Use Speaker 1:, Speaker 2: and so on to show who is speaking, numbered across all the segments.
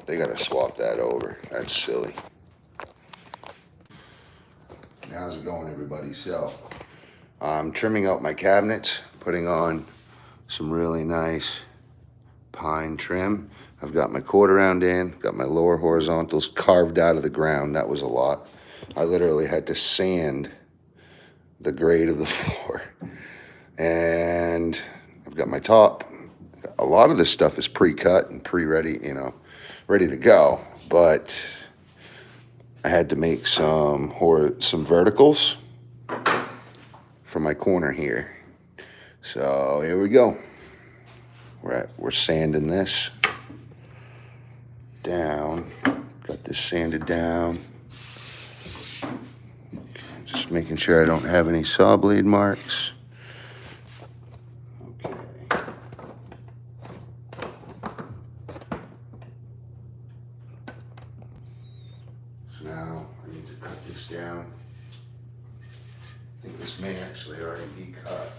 Speaker 1: They gotta swap that over. That's silly. How's it going, everybody? So, I'm trimming out my cabinets, putting on some really nice pine trim. I've got my quarter round in, got my lower horizontals carved out of the ground. That was a lot. I literally had to sand the grade of the floor. And I've got my top. A lot of this stuff is pre-cut and pre-ready, you know, ready to go. But I had to make some verticals for my corner here. So here we go. We're sanding this down. Got this sanded down. Okay, just making sure I don't have any saw blade marks. Now I need to cut this down. I think this may actually already be cut.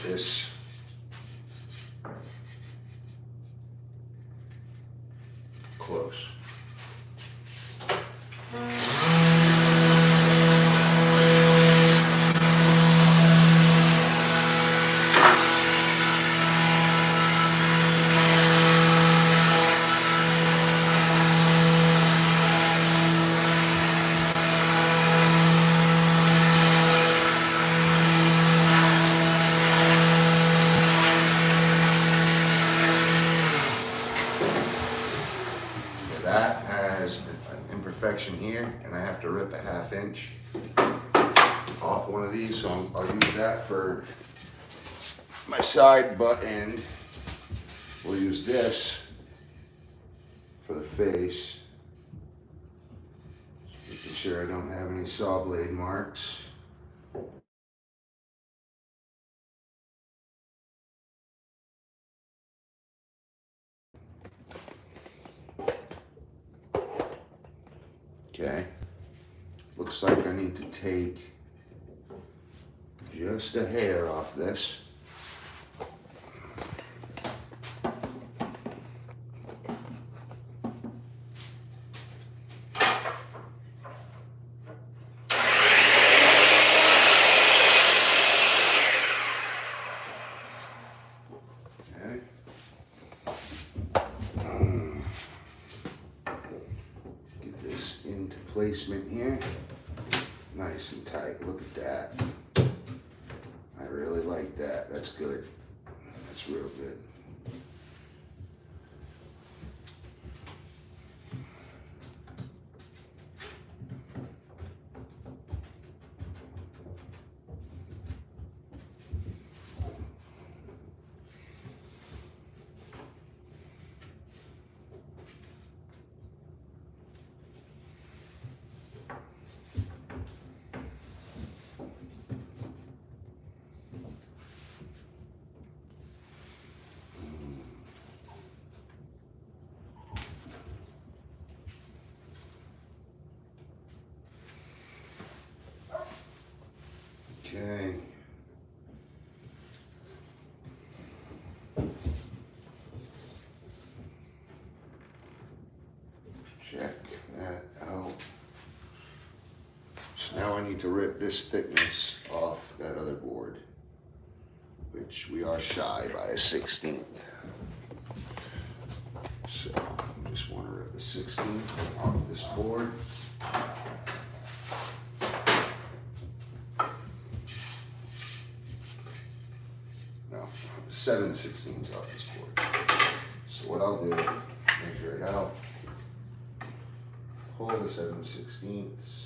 Speaker 1: This close. That has an imperfection here, and I have to rip a 1/2 inch off one of these, so I'll use that for my side butt end. We'll use this for the face. Just making sure I don't have any saw blade marks. Okay, looks like I need to take just a hair off this. Okay. Into placement here, nice and tight. Look at that. I really like that. That's good. That's real good. Okay. Check that out. need to rip this thickness off that other board, which we are shy by a 1/16. So I just want to rip a 1/16 off this board. No, 7/16 off this board. So what I'll do, measure it out, pull the 7/16,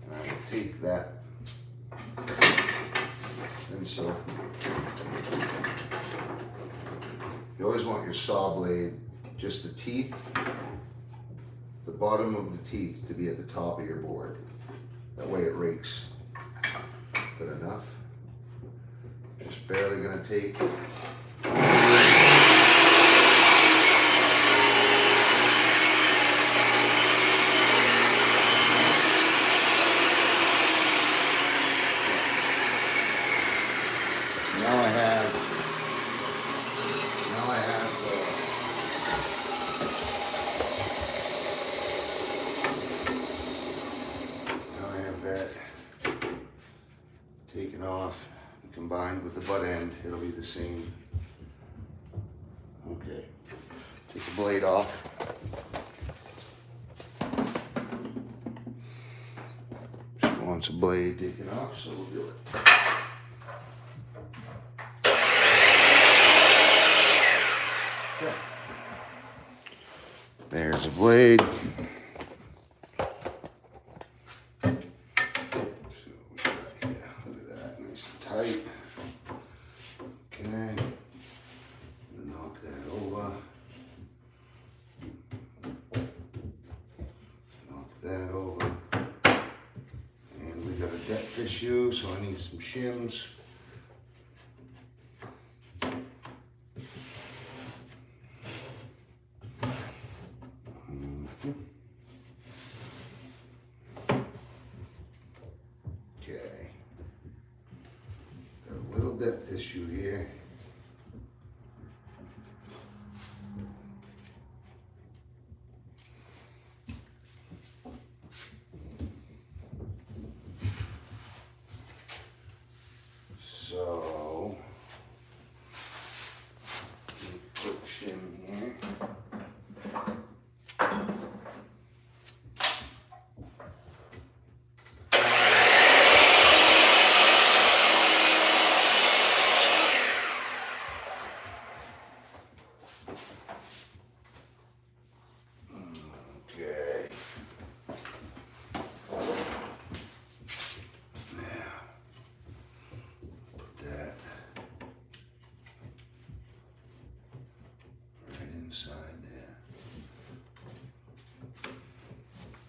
Speaker 1: and I will take that, and so you always want your saw blade, just the teeth, the bottom of the teeth to be at the top of your board. That way it rakes good enough. Just barely gonna take. Taken off and combined with the butt end, it'll be the same. Okay, take the blade off. She wants a blade taken off, so we'll do it. Okay. There's a blade. Tight. Okay. Knock that over. Knock that over. And we got a depth issue, so I need some shims. Depth issue here. So, quick shim here. Inside there.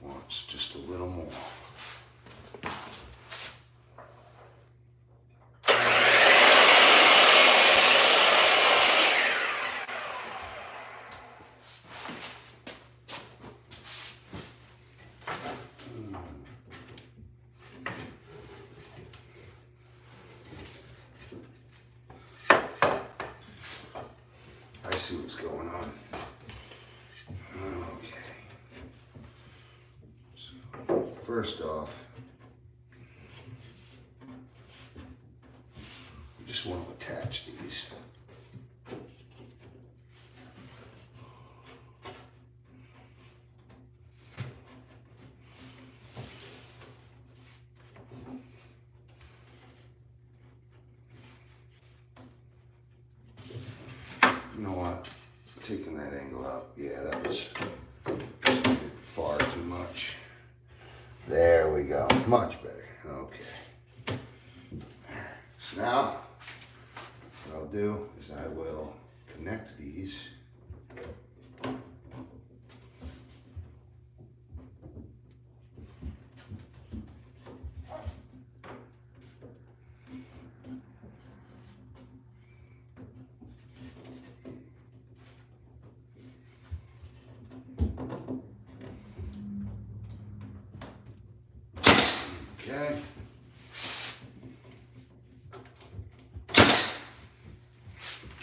Speaker 1: Wants just a little more. I see what's going on. Okay. So first off, we just want to attach these. You know what? Taking that angle out, yeah, that was far too much. There we go, much better. Okay. So now, what I'll do is I will connect these. Okay.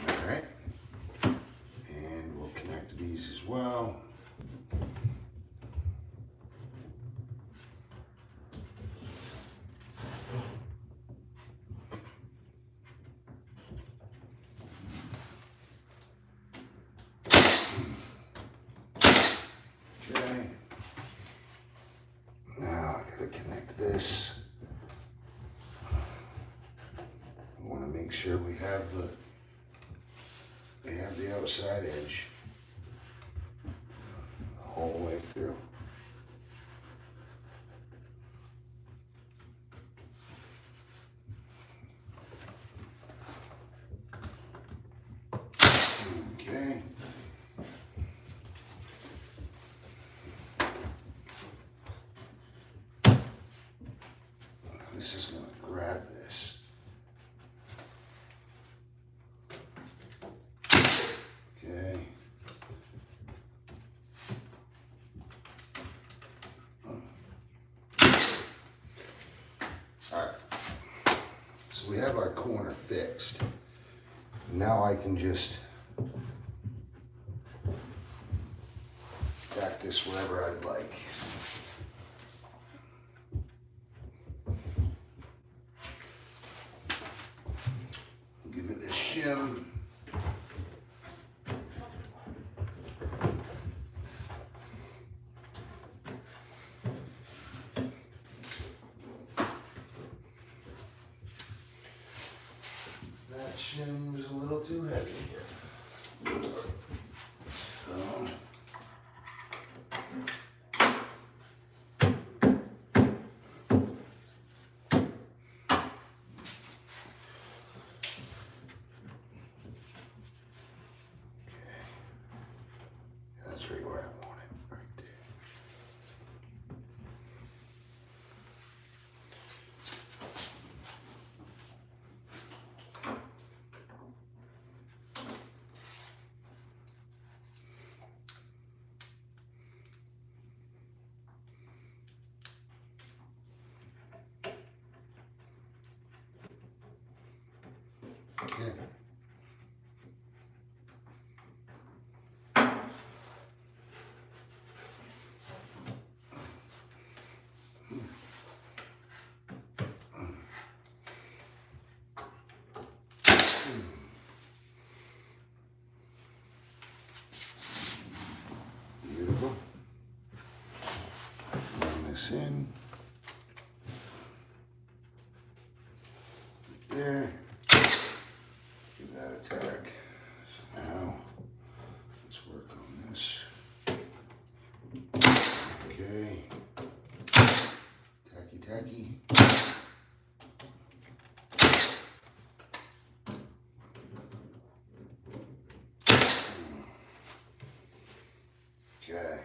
Speaker 1: All right. And we'll connect these as well. to connect this. We want to make sure we have the outside edge the whole way through. Okay. This is going to grab this. Okay. All right. So we have our corner fixed. Now I can just tack this wherever I'd like. Give it this shim. That shim was a little too heavy. So, that's right where I want it, right there. Okay. Beautiful. Bring this in. There. Give that a tag. So now, let's work on this. Okay. Tacky, tacky. Okay.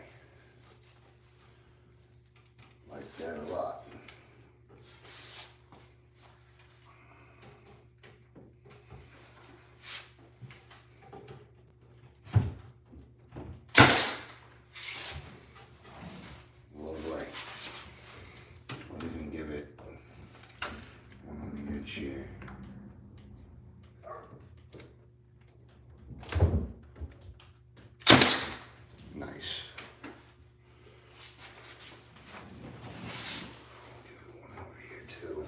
Speaker 1: Like that a lot. Lovely. I'll even give it one on the edge here. Nice. Give it one over here too.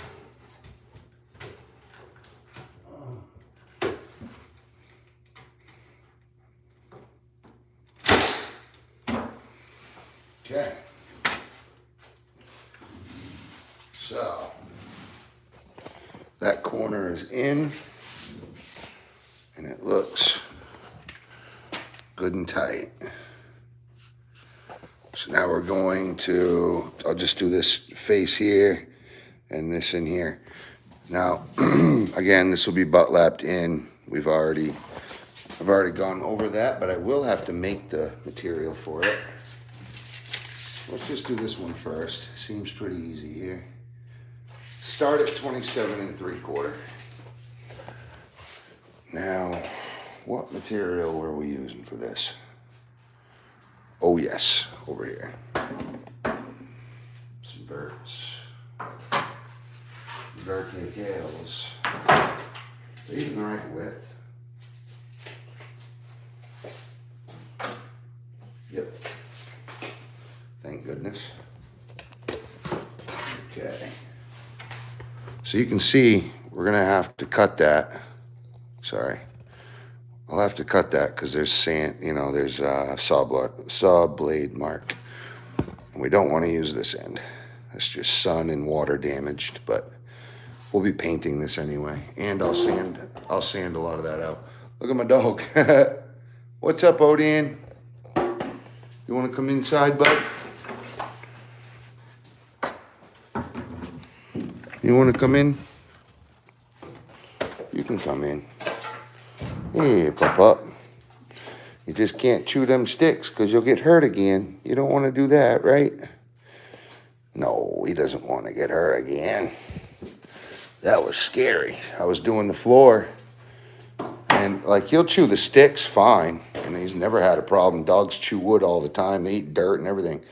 Speaker 1: Okay. So that corner is in and it looks good and tight. So now we're going to, I'll just do this face here and this in here. Now, again, this will be butt lapped in. I've already gone over that, but I will have to make the material for it. Let's just do this one first. Seems pretty easy here. Start at 27 3/4. Now, what material were we using for this? Oh yes, over here. Some verts. Verticals. They're even the right width. Yep. Thank goodness. Okay. So you can see we're gonna have to cut that. Sorry. I'll have to cut that because there's sand, there's a saw blade mark. And we don't want to use this end. That's just sun and water damaged, but we'll be painting this anyway. And I'll sand a lot of that out. Look at my dog. What's up, Odin? You want to come inside, bud? You want to come in? You can come in. Hey, Pop. You just can't chew them sticks because you'll get hurt again. You don't want to do that, right? No, he doesn't want to get hurt again. That was scary. I was doing the floor, and like he'll chew the sticks fine, and he's never had a problem. Dogs chew wood all the time. They eat dirt and everything.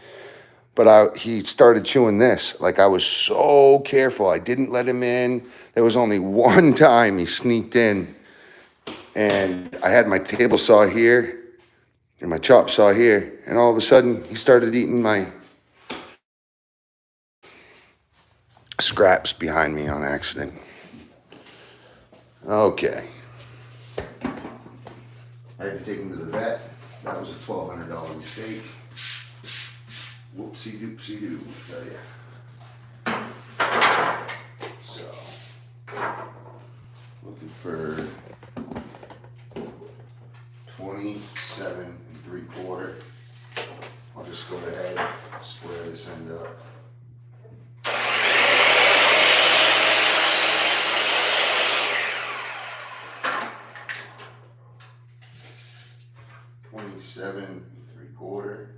Speaker 1: But he started chewing this. Like I was so careful. I didn't let him in. There was only one time he sneaked in, and I had my table saw here and my chop saw here, and all of a sudden he started eating my scraps behind me on accident. Okay. I had to take him to the vet. That was a $1,200 mistake. Whoopsie doopsie doo, I tell ya. So, looking for 27 3/4. I'll just go ahead and square this end up. Seven 3/4.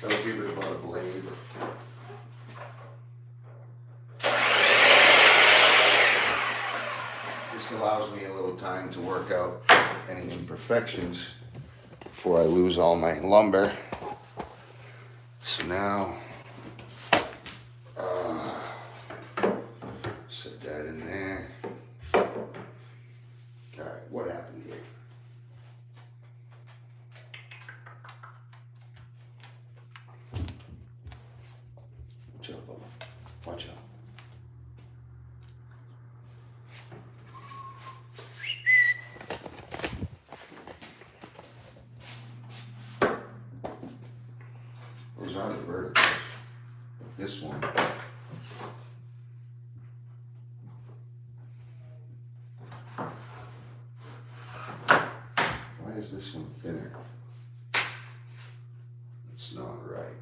Speaker 1: That'll give it about a blade. This allows me a little time to work out any imperfections before I lose all my lumber. So now, set that in there. All right, what happened here? Watch out, Bubba. Watch out. Those are the verticals. This one. Why is this one thinner? It's not right.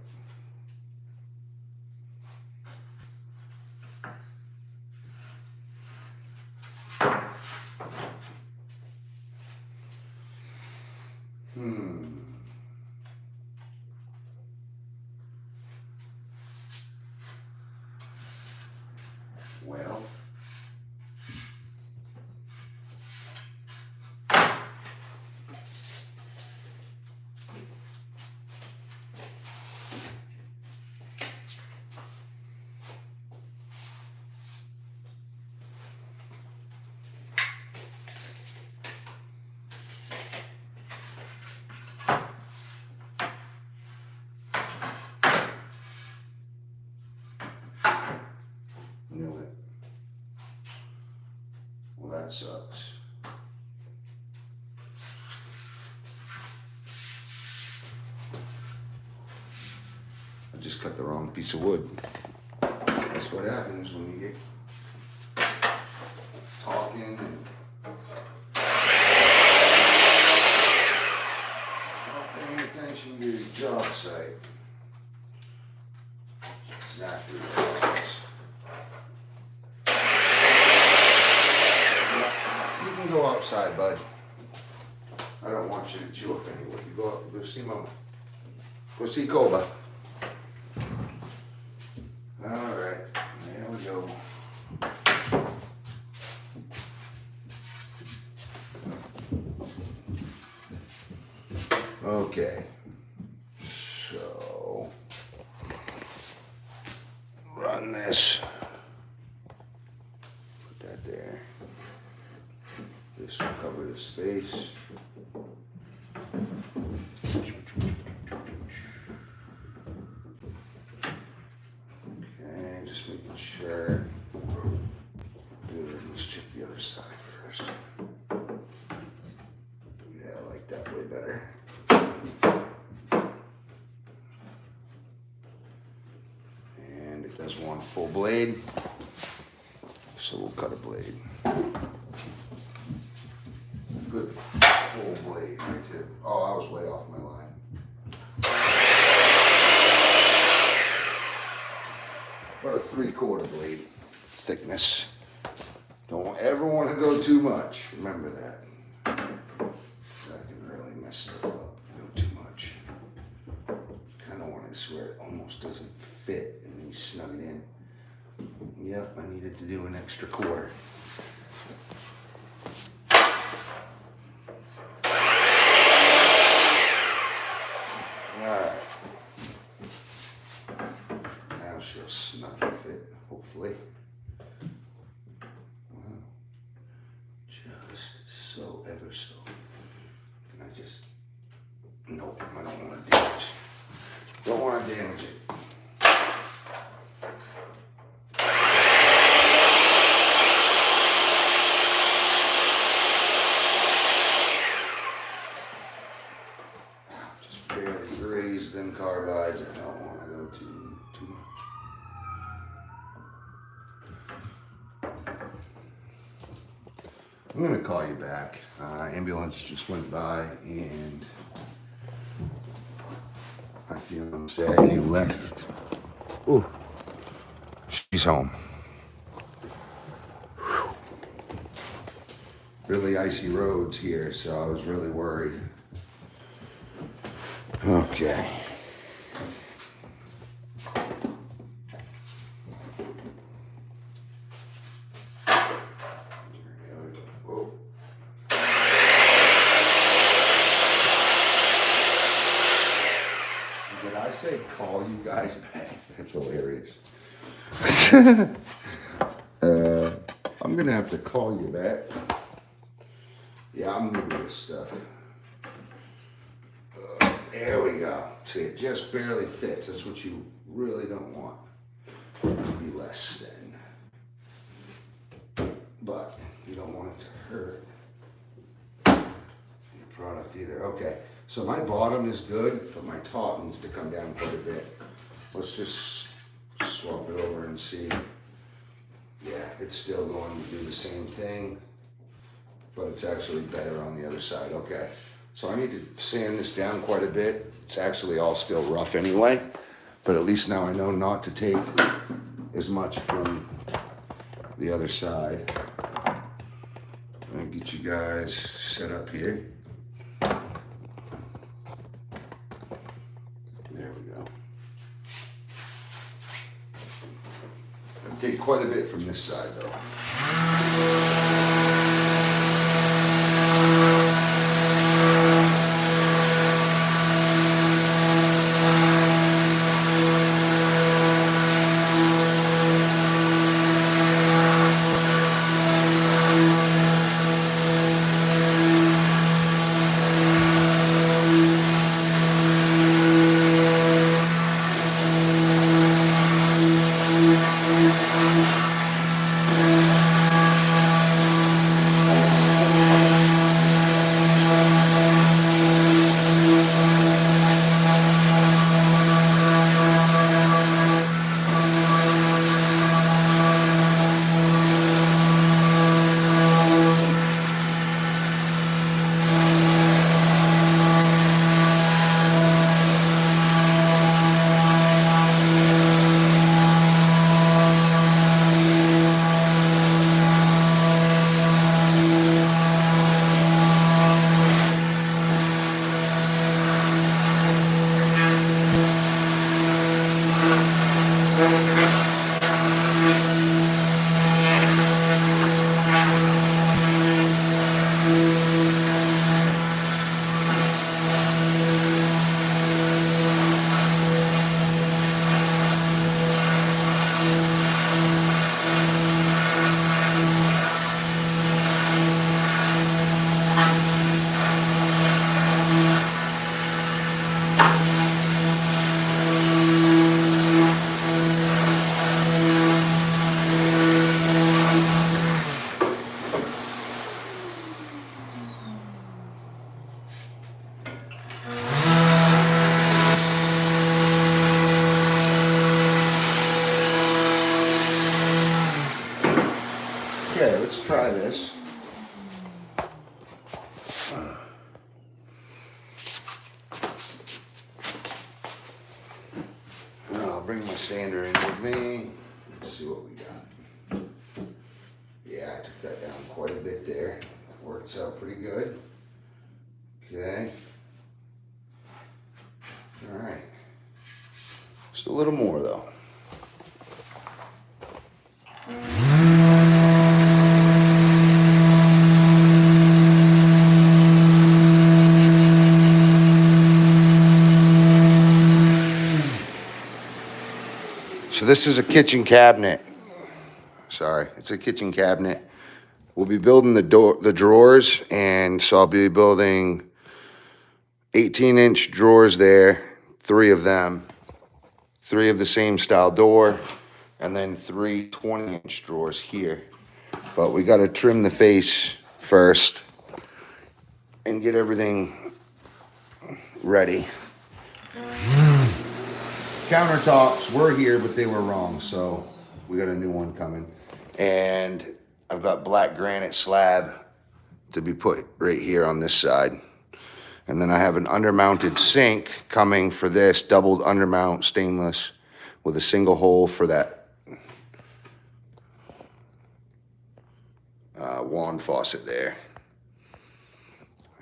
Speaker 1: Well, knew it. Well, that sucks. I just cut the wrong piece of wood. That's what happens when you get talking and not paying attention to your job site. Exactly what it is. You can go outside, bud. I don't want you to chew up any wood. You go out, go see Mama. Go see Koba. All right, there we go. Okay, so run this. Put that there. This will cover the space. Okay, just making sure. Good. Let's check the other side first. Yeah, I like that way better. And as one full blade. So we'll cut a blade. Good full blade right there. Oh, I was way off my line. About a 3/4 blade thickness. Don't ever want to go too much. Remember that. That can really mess stuff up. Go too much. Kind of want to where it almost doesn't fit, and then you snug it in. Yep, I needed to do an extra 1/4. Alright. Now she'll snugly fit, hopefully. Wow. Just so ever so. Can I just... Nope, I don't want to damage. Don't want to damage it. Than carbides. I don't want to go too much. I'm going to call you back. Ambulance just went by and my fiance left. Ooh, she's home. Whew. Really icy roads here, so I was really worried. Okay. Whoa. Did I say call you guys back? That's hilarious. I'm gonna have to call you back. Yeah, I'm new to this stuff. There we go. See, it just barely fits. That's what you really don't want to be less than. But you don't want it to hurt your product either. Okay, so my bottom is good, but my top needs to come down quite a bit. Let's just swap it over and see. Yeah, it's still going to do the same thing, but it's actually better on the other side. Okay. So I need to sand this down quite a bit. It's actually all still rough anyway, but at least now I know not to take as much from the other side. I'm gonna get you guys set up here. There we go. I'll take quite a bit from this side though. try this. I'll bring my sander in with me. Let's see what we got. Yeah, I took that down quite a bit there. Works out pretty good. Okay. All right. Just a little more though. So this is a kitchen cabinet. Sorry, it's a kitchen cabinet. We'll be building the drawers, and so I'll be building 18-inch drawers there, 3 of them, 3 of the same style door, and then 3 20-inch drawers here. But we got to trim the face first and get everything ready. Countertops were here, but they were wrong, so we got a new one coming. And I've got black granite slab to be put right here on this side. And then I have an undermounted sink coming for this, doubled undermount stainless with a single hole for that wand faucet there.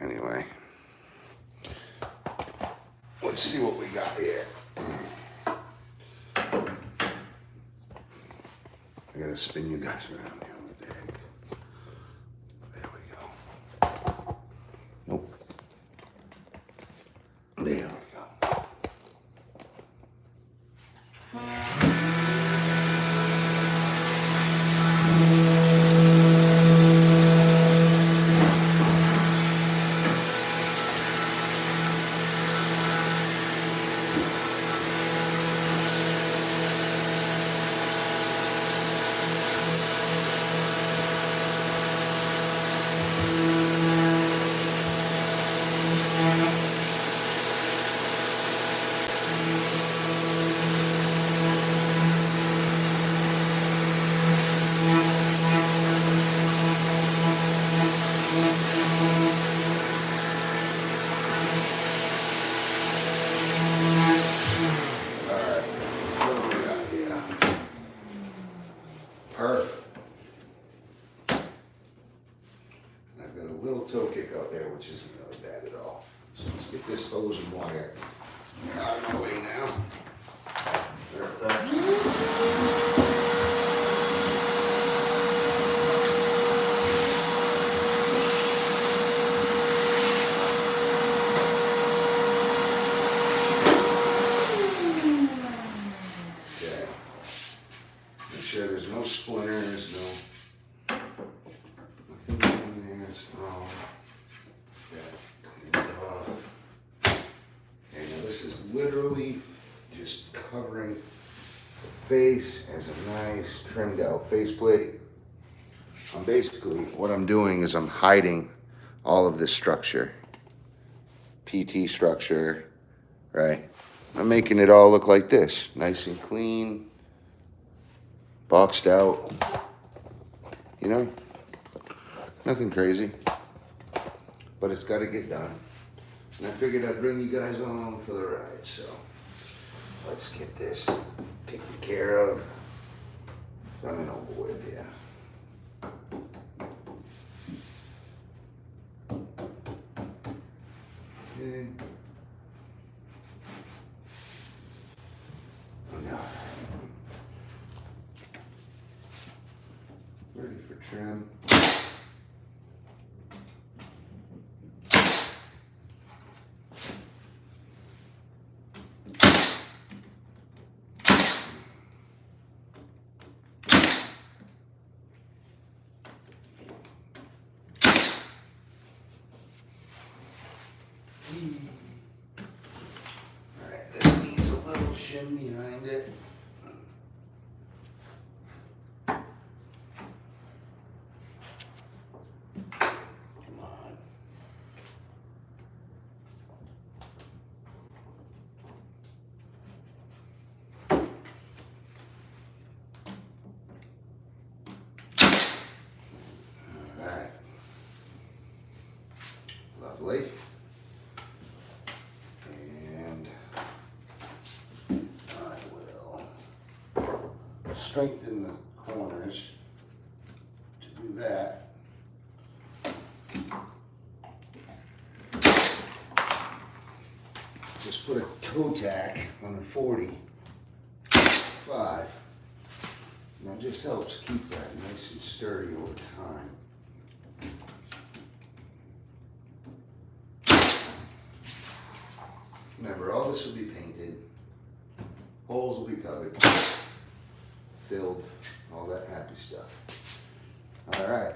Speaker 1: Anyway, let's see what we got here. I gotta spin you guys around here on the bag. There we go. Nope. There we go. Toe kick out there, which isn't really bad at all. So let's get this hose and wire out of my way now. Okay. Make sure there's no splinters, nothing in there. It's all cleaned off. Okay, now this is literally just covering the face as a nice trimmed out faceplate. Basically, what I'm doing is I'm hiding all of this structure, PT structure, right? I'm making it all look like this, nice and clean, boxed out, you know? Nothing crazy, but it's got to get done. And I figured I'd bring you guys along for the ride, so let's get this taken care of. Running over with, yeah. Okay. Now, ready for trim. Alright, this needs a little shim behind it. Come on. vertically. And I will strengthen the corners to do that. Just put a toe tack on the 45. And that just helps keep that nice and sturdy over time. Remember, all this will be painted. Holes will be covered, filled, all that happy stuff. All right.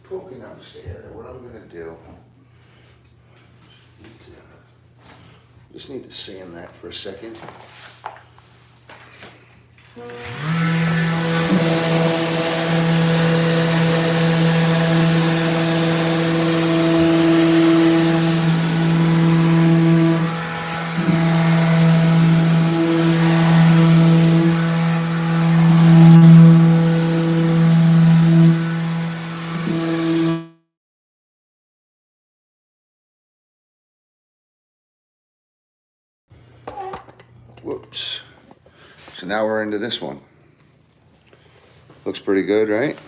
Speaker 1: Poking up together. What I'm going to do, just need to sand that for a second. Whoops. So now we're into this one. Looks pretty good, right?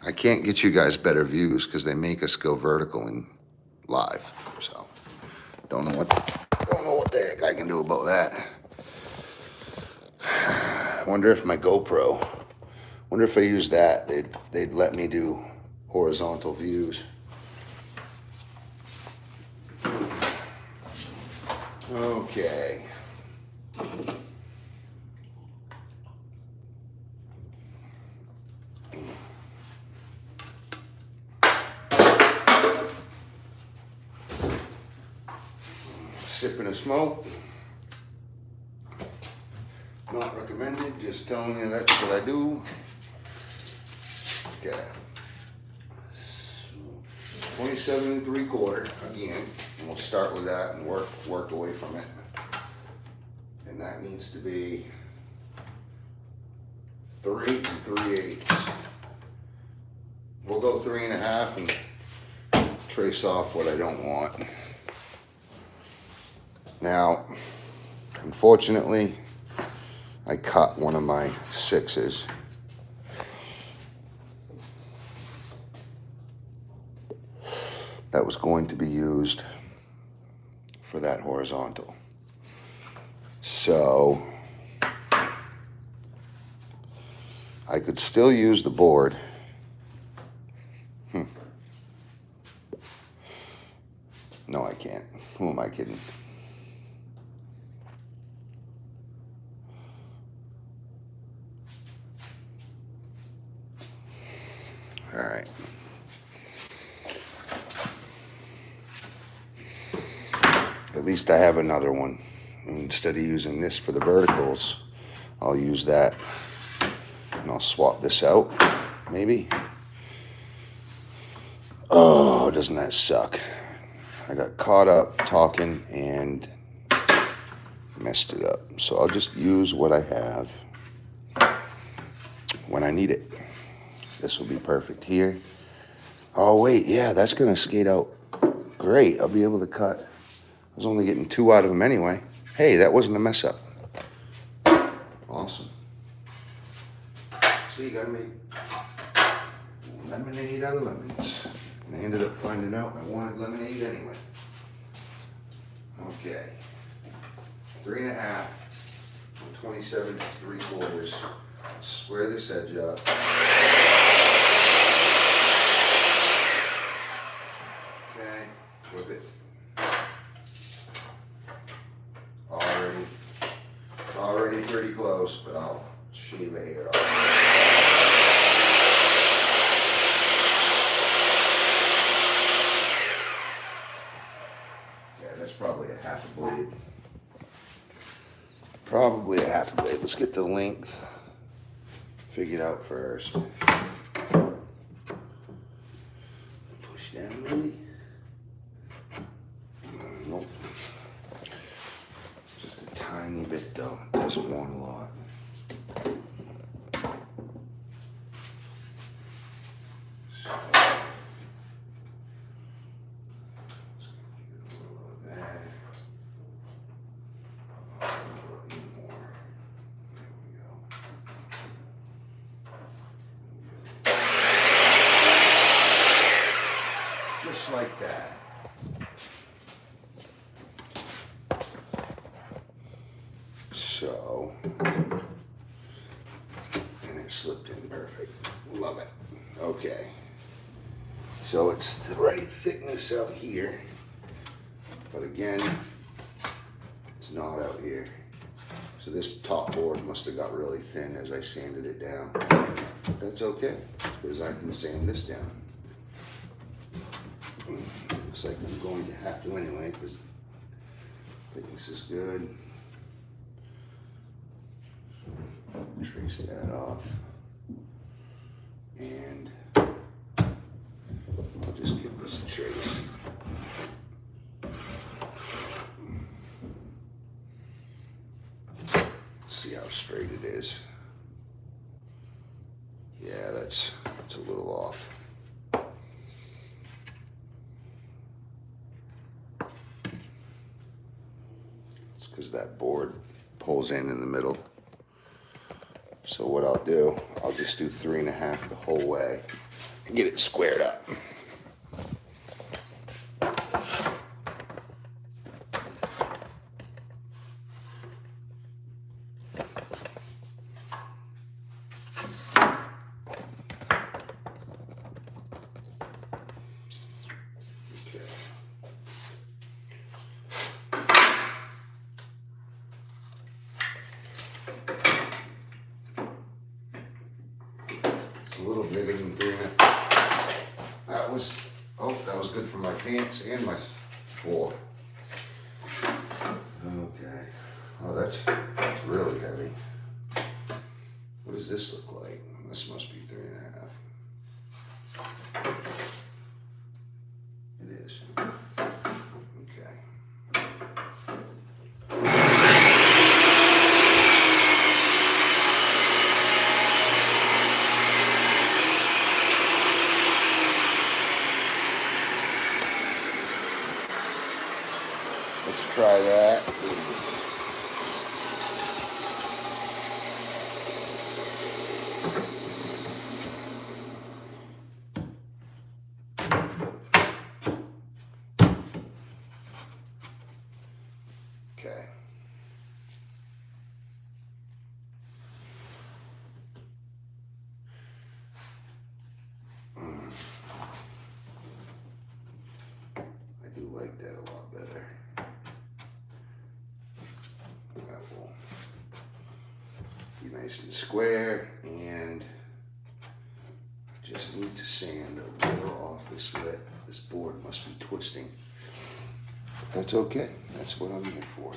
Speaker 1: I can't get you guys better views because they make us go vertical and live. So don't know what the heck I can do about that. Wonder if my GoPro, wonder if I use that, they'd let me do horizontal views. Okay. Sipping of smoke. Not recommended, just telling you that's what I do. Okay. 27 3/4 again, and we'll start with that and work away from it. And that needs to be 3 3/8. We'll go 3 1/2 and trace off what I don't want. Now, unfortunately, I cut one of my 6s. That was going to be used for that horizontal. So I could still use the board. No, I can't. Who am I kidding? All right. At least I have another one. Instead of using this for the verticals, I'll use that and I'll swap this out, maybe. Oh, doesn't that suck? I got caught up talking and messed it up. So I'll just use what I have when I need it. This will be perfect here. Oh wait, yeah, that's gonna skate out great. I'll be able to cut. I was only getting 2 out of them anyway. Hey, that wasn't a mess up. Awesome. So you gotta make lemonade out of lemons. And I ended up finding out I wanted lemonade anyway. Okay. 3 1/2, 27 3/4. Square this edge up. Okay, whip it. Already pretty close, but I'll shave a hair off. Yeah, that's probably a 1/2 blade. Probably a 1/2 blade. Let's get the length figured out first. Push down maybe. Nope. Just a tiny bit though. Doesn't want a lot. just like that. So, and it slipped in perfect. Love it. Okay. So it's the right thickness out here, but again, it's not out here. So this top board must have got really thin as I sanded it down. But that's okay, because I can sand this down. Looks like I'm going to have to anyway, because thickness is good. Trace that off. And I'll just give this a trace. See how straight it is. Yeah, that's a little off. It's because that board pulls in the middle. So what I'll do, I'll just do 3.5 the whole way and get it squared up. A little bigger than 3.5. That was good for my pants and my floor. Okay. Oh, that's really heavy. What does this look like? This must be 3.5. It is. Okay. Let's try that. Okay. I do like that a lot better. That will be nice and square, and I just need to sand a little off this lip. This board must be twisting. That's okay. That's what I'm here for.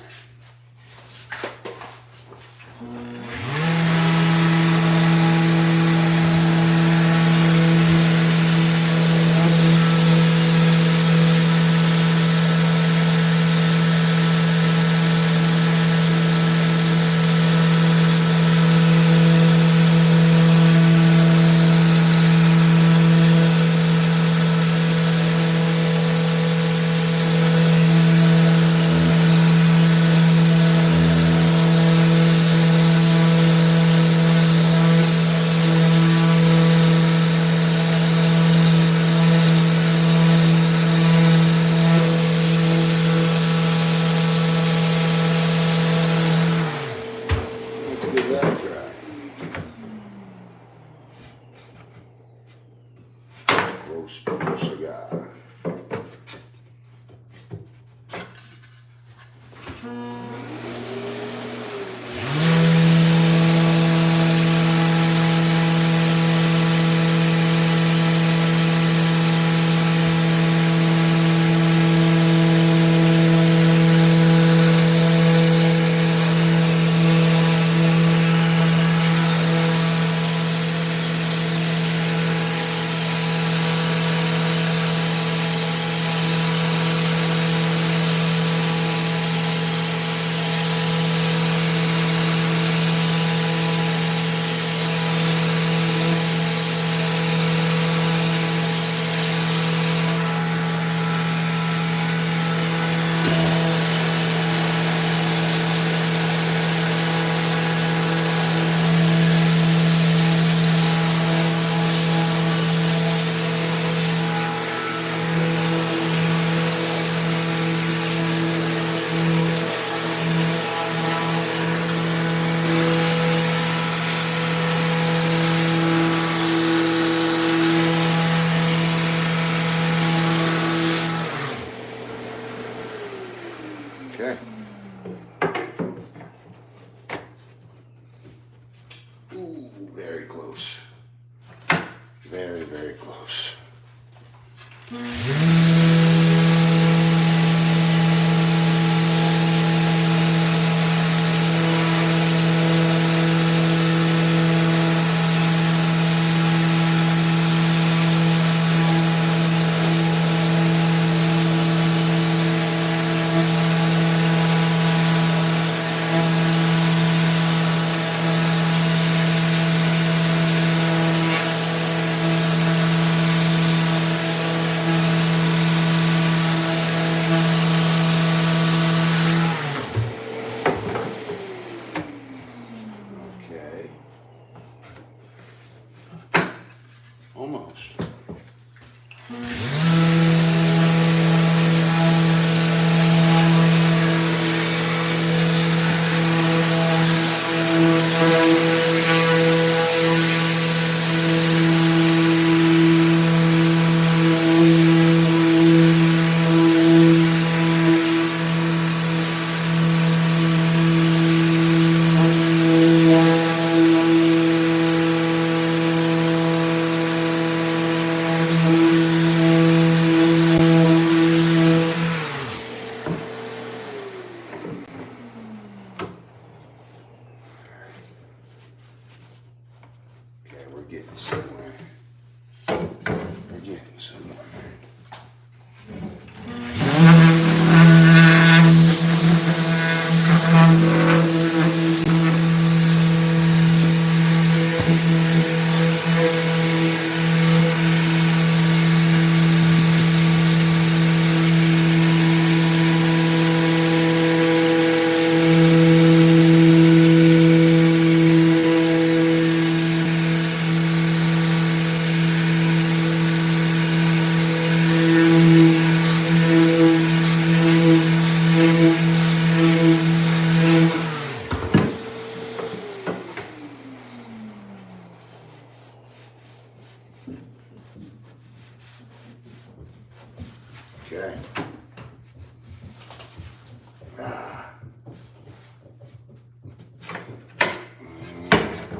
Speaker 1: Okay.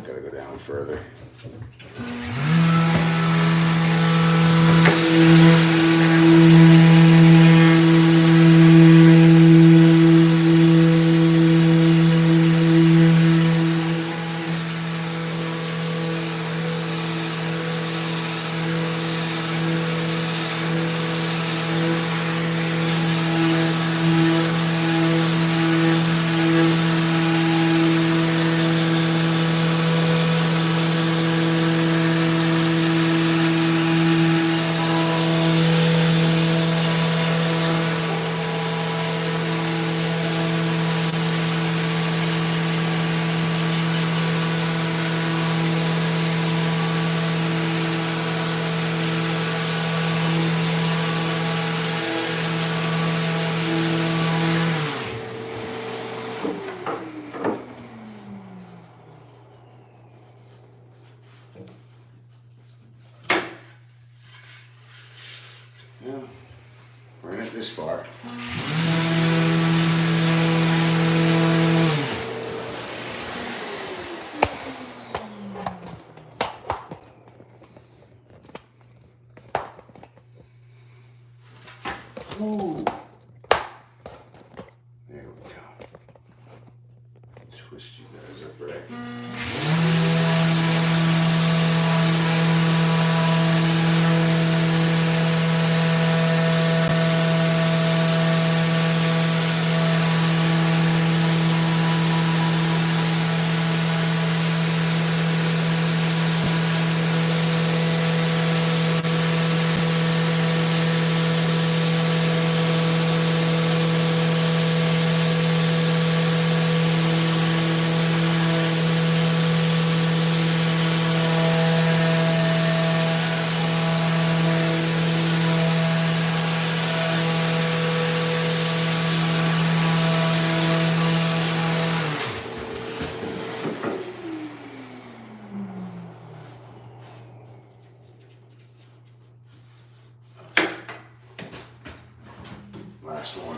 Speaker 1: Gotta go down further. Yeah, we're in it this far. Ooh. There we go. Twist you guys up right. Last one.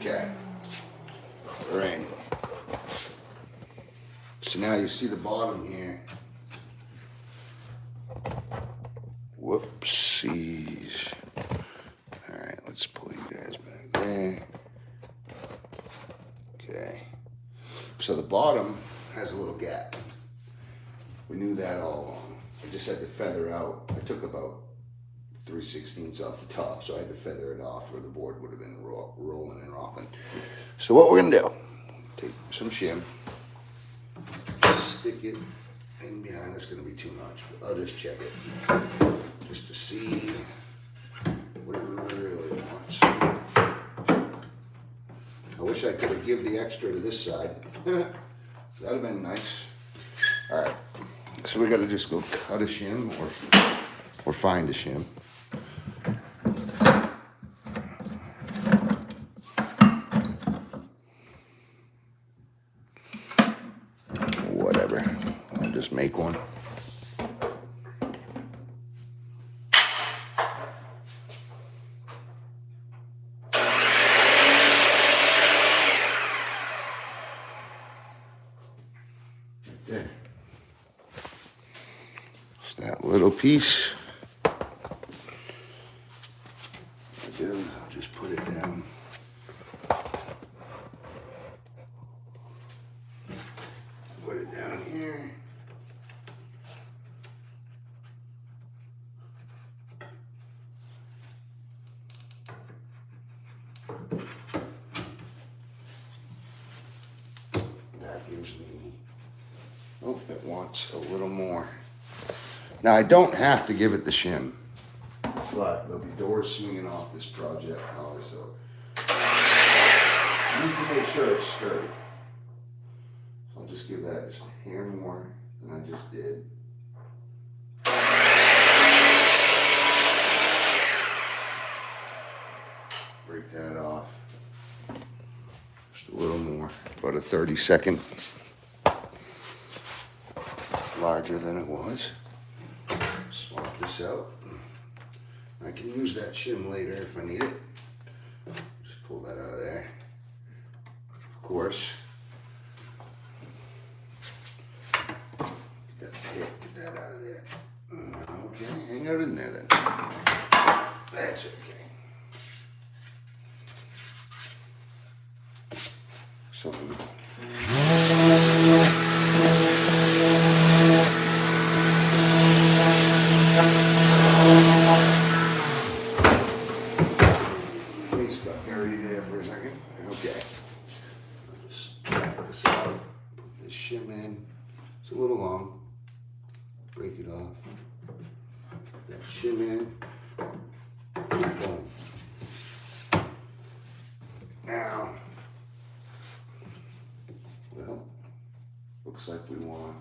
Speaker 1: Okay. We're in. So now you see the bottom here. Whoopsies. All right, let's pull you guys back there. Okay. So the bottom has a little gap. We knew that all along. I just had to feather out. I took about 3/16 off the top, so I had to feather it off or the board would have been rolling and rocking. So what we're gonna do, take some shim, stick it in behind. That's gonna be too much, but I'll just check it just to see what it really wants. I wish I could have given the extra to this side. That'd have been nice. All right, so we gotta just go cut a shim or find a shim. Whatever, I'll just make one. There. Just that little piece. I'll just put it down. Put it down here. That gives me, oh, it wants a little more. Now I don't have to give it the shim, but there'll be doors swinging off this project collar, so I need to make sure it's sturdy. So I'll just give that just a hair more than I just did. Break that off. Just a little more, about a 32nd larger than it was. Swap this out. I can use that shim later if I need it. Just pull that out of there. Of course. Get that pit, get that out of there. Okay, hang out in there then. That's okay. So please got buried there for a second. Okay. I'll just drag this out, put this shim in. It's a little long. Break it off. Put that shim in. Boom. Now, well, looks like we want.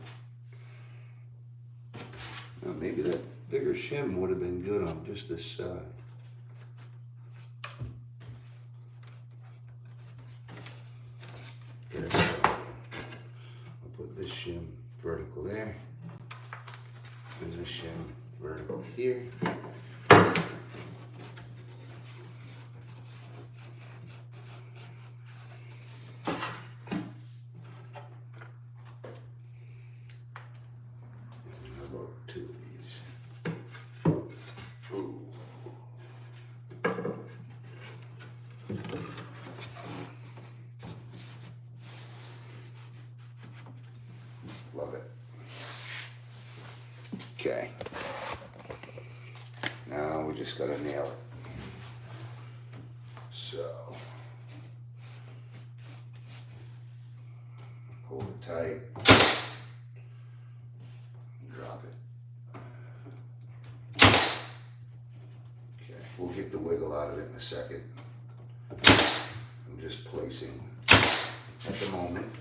Speaker 1: Now maybe that bigger shim would have been good on just this side. Okay, so I'll put this shim vertical there, and this shim vertical here. Two of these. Ooh. Love it. Okay. Now we just gotta nail it. So hold it tight. Drop it. Okay, we'll get the wiggle out of it in a second. I'm just placing at the moment.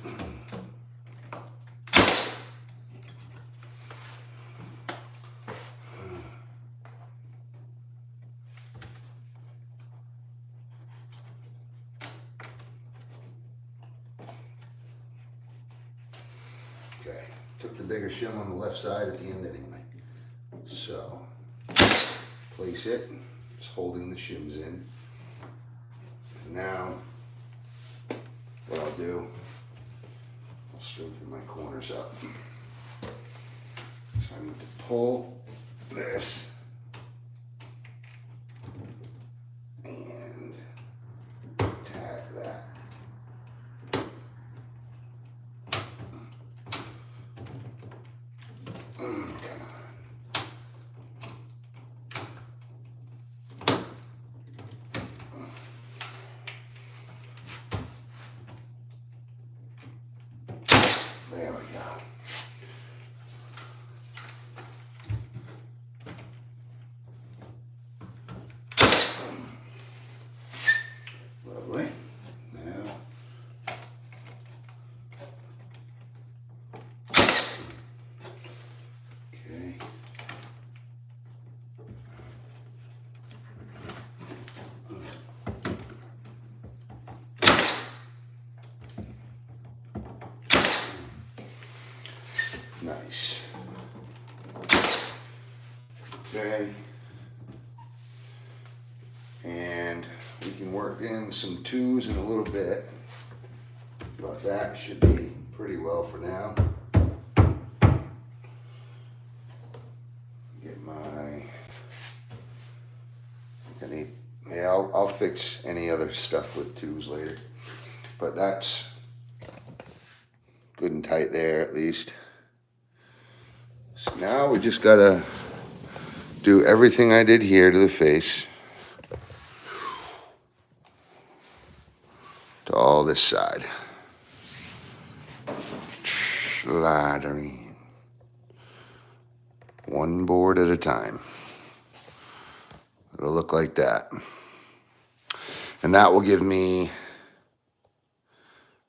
Speaker 1: Okay, took the bigger shim on the left side at the end anyway. So, place it, it's holding the shims in. And now, what I'll do, I'll strengthen my corners up. So I need to pull this and tag that. There we go. Lovely. Now, okay. Nice. Okay. And we can work in some twos in a little bit, but that should be pretty well for now. Get my, yeah, I'll fix any other stuff with twos later, but that's good and tight there at least. So now we just gotta do everything I did here to the face to all this side. Slidering. one board at a time. It'll look like that. And that will give me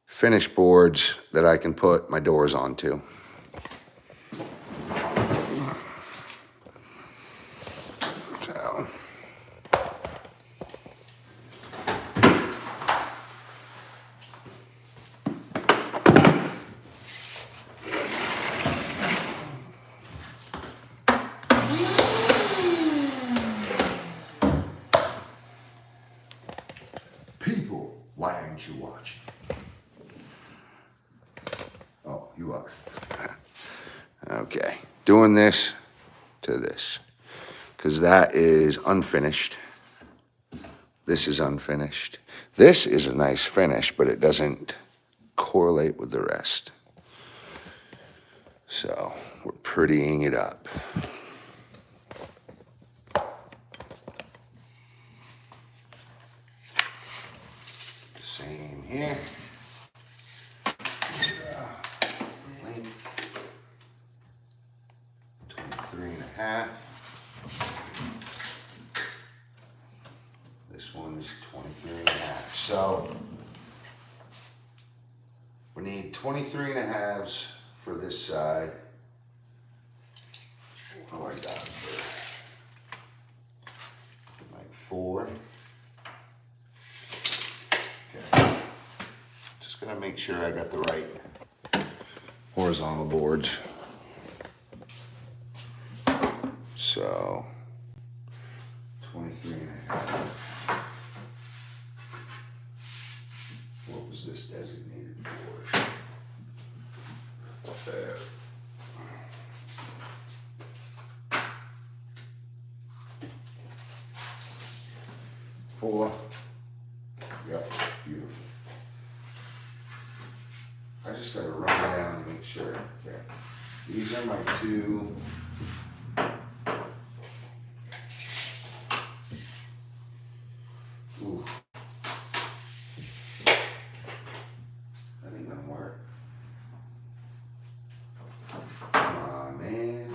Speaker 1: finished boards that I can put my doors onto. So, people, why aren't you watching? Oh, you are. Okay, doing this to this, because that is unfinished. This is unfinished. This is a nice finish, but it doesn't correlate with the rest. So we're prettying it up. Same here. Length 23.5. This one is 23.5. So we need 23.5s for this side. Oh, I got it for like 4. Okay. Just gonna make sure I got the right horizontal boards. So 23.5. What was this designated for? There. 4. Yep, beautiful. I just gotta run down and make sure. Okay. These are my 2. Ooh. That ain't gonna work. Come on, man.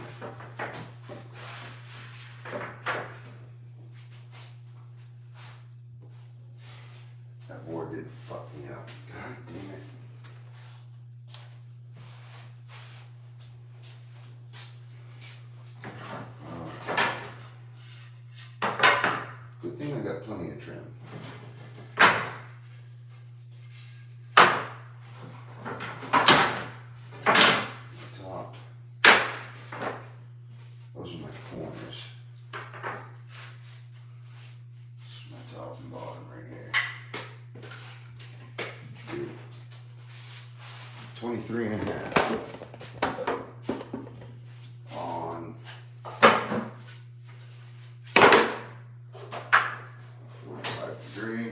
Speaker 1: That board did fuck me up. God damn it. Good thing I got plenty of trim. Top. Those are my corners. This is my top and bottom right here. 23.5 on 45 degree.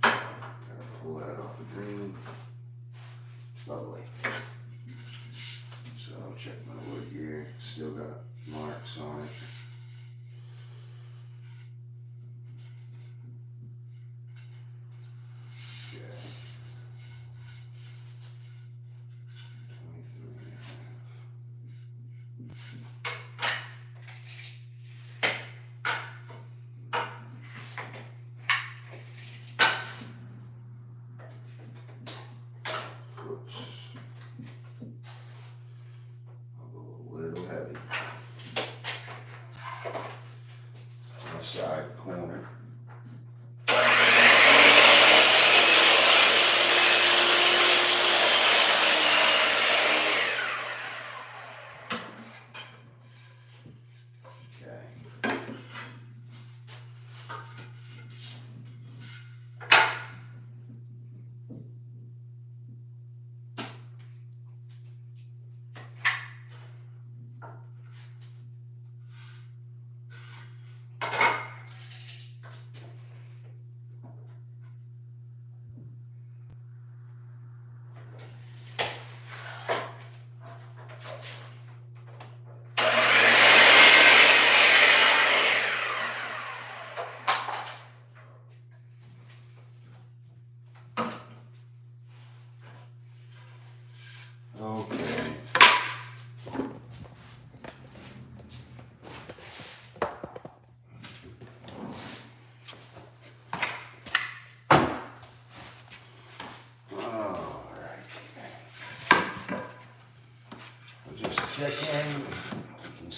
Speaker 1: Gotta pull that off the green. Lovely. So check my wood here. Still got marks on it. Side corner. Okay.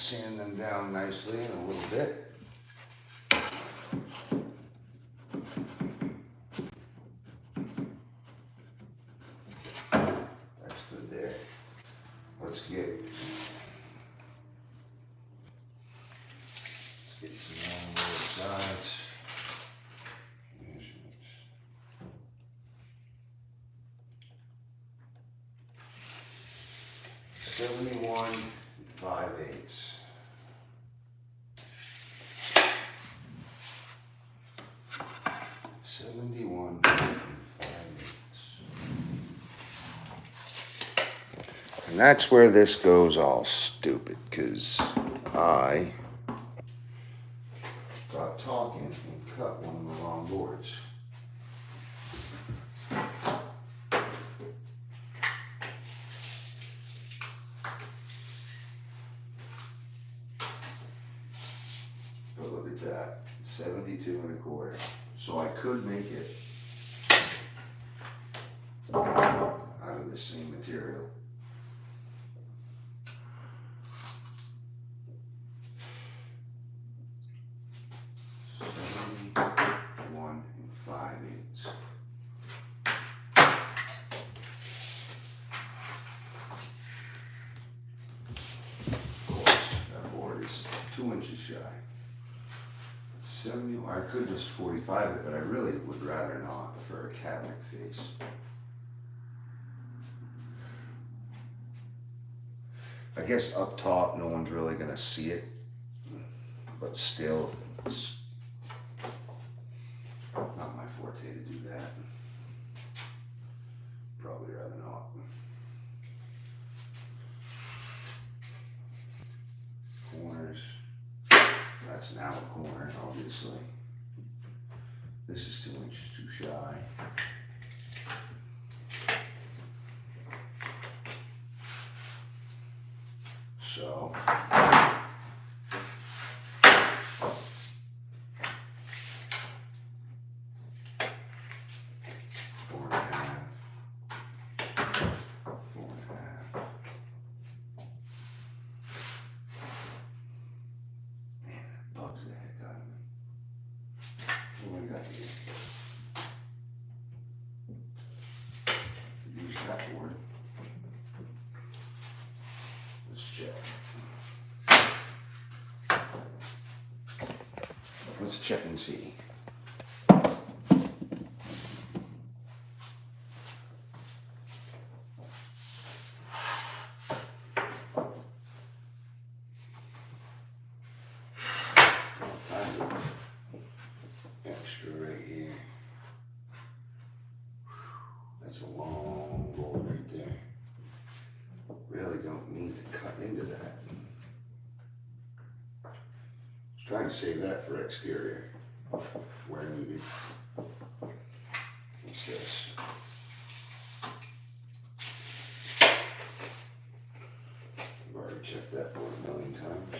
Speaker 1: sand them down nicely in a little bit. That's good there. Let's get some on both sides. Measurements. 71 5/8. And that's where this goes all stupid, because I got talking and cut one of the wrong boards. But look at that, 72 1/4. So I could make it out of the same material. Shy. 70, I could just 45 it, but I really would rather not for a cabinet face. I guess up top no one's really gonna see it, but still it's not my forte to do that. Probably rather not. Corners. That's now a corner, obviously. This is 2 inches too shy. So, 4.5. 4.5. Man, that bugs the heck out of me. What do we got here? Use that board. Let's check. Let's check and see. Extra right here. That's a long board right there. Really don't need to cut into that. I was trying to save that for exterior where needed. What's this? I've already checked that board a million times.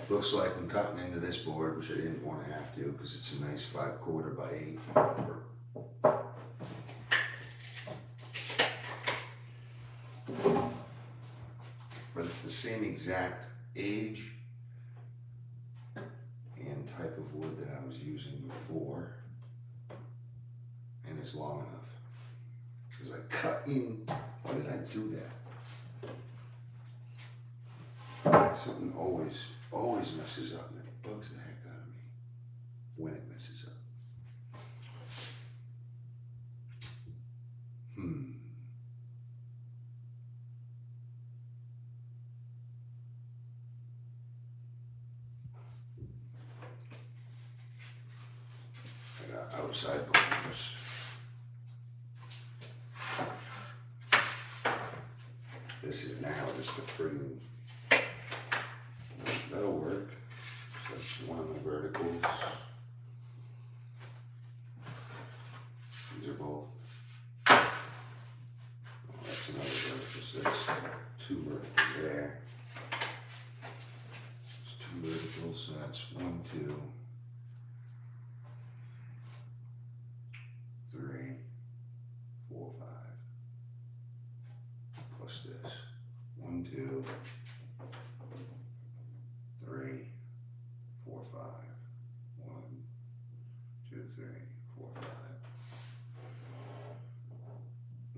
Speaker 1: Looks like I'm cutting into this board, which I didn't want to have to because it's a nice 5/4 by 8. But it's the same exact age and type of wood that I was using before. And it's long enough. Because I cut in, why did I do that? Something always messes up, and it bugs the heck out of me when it messes up. I got outside corners. This is now just a friggin', that'll work. So one of my verticals. These are both. Oh, that's another vertical. So that's two verticals there. It's two verticals, so that's 1, 2, 3, 4, 5. Plus this. 1, 2, 3, 4, 5. 1, 2, 3, 4, 5.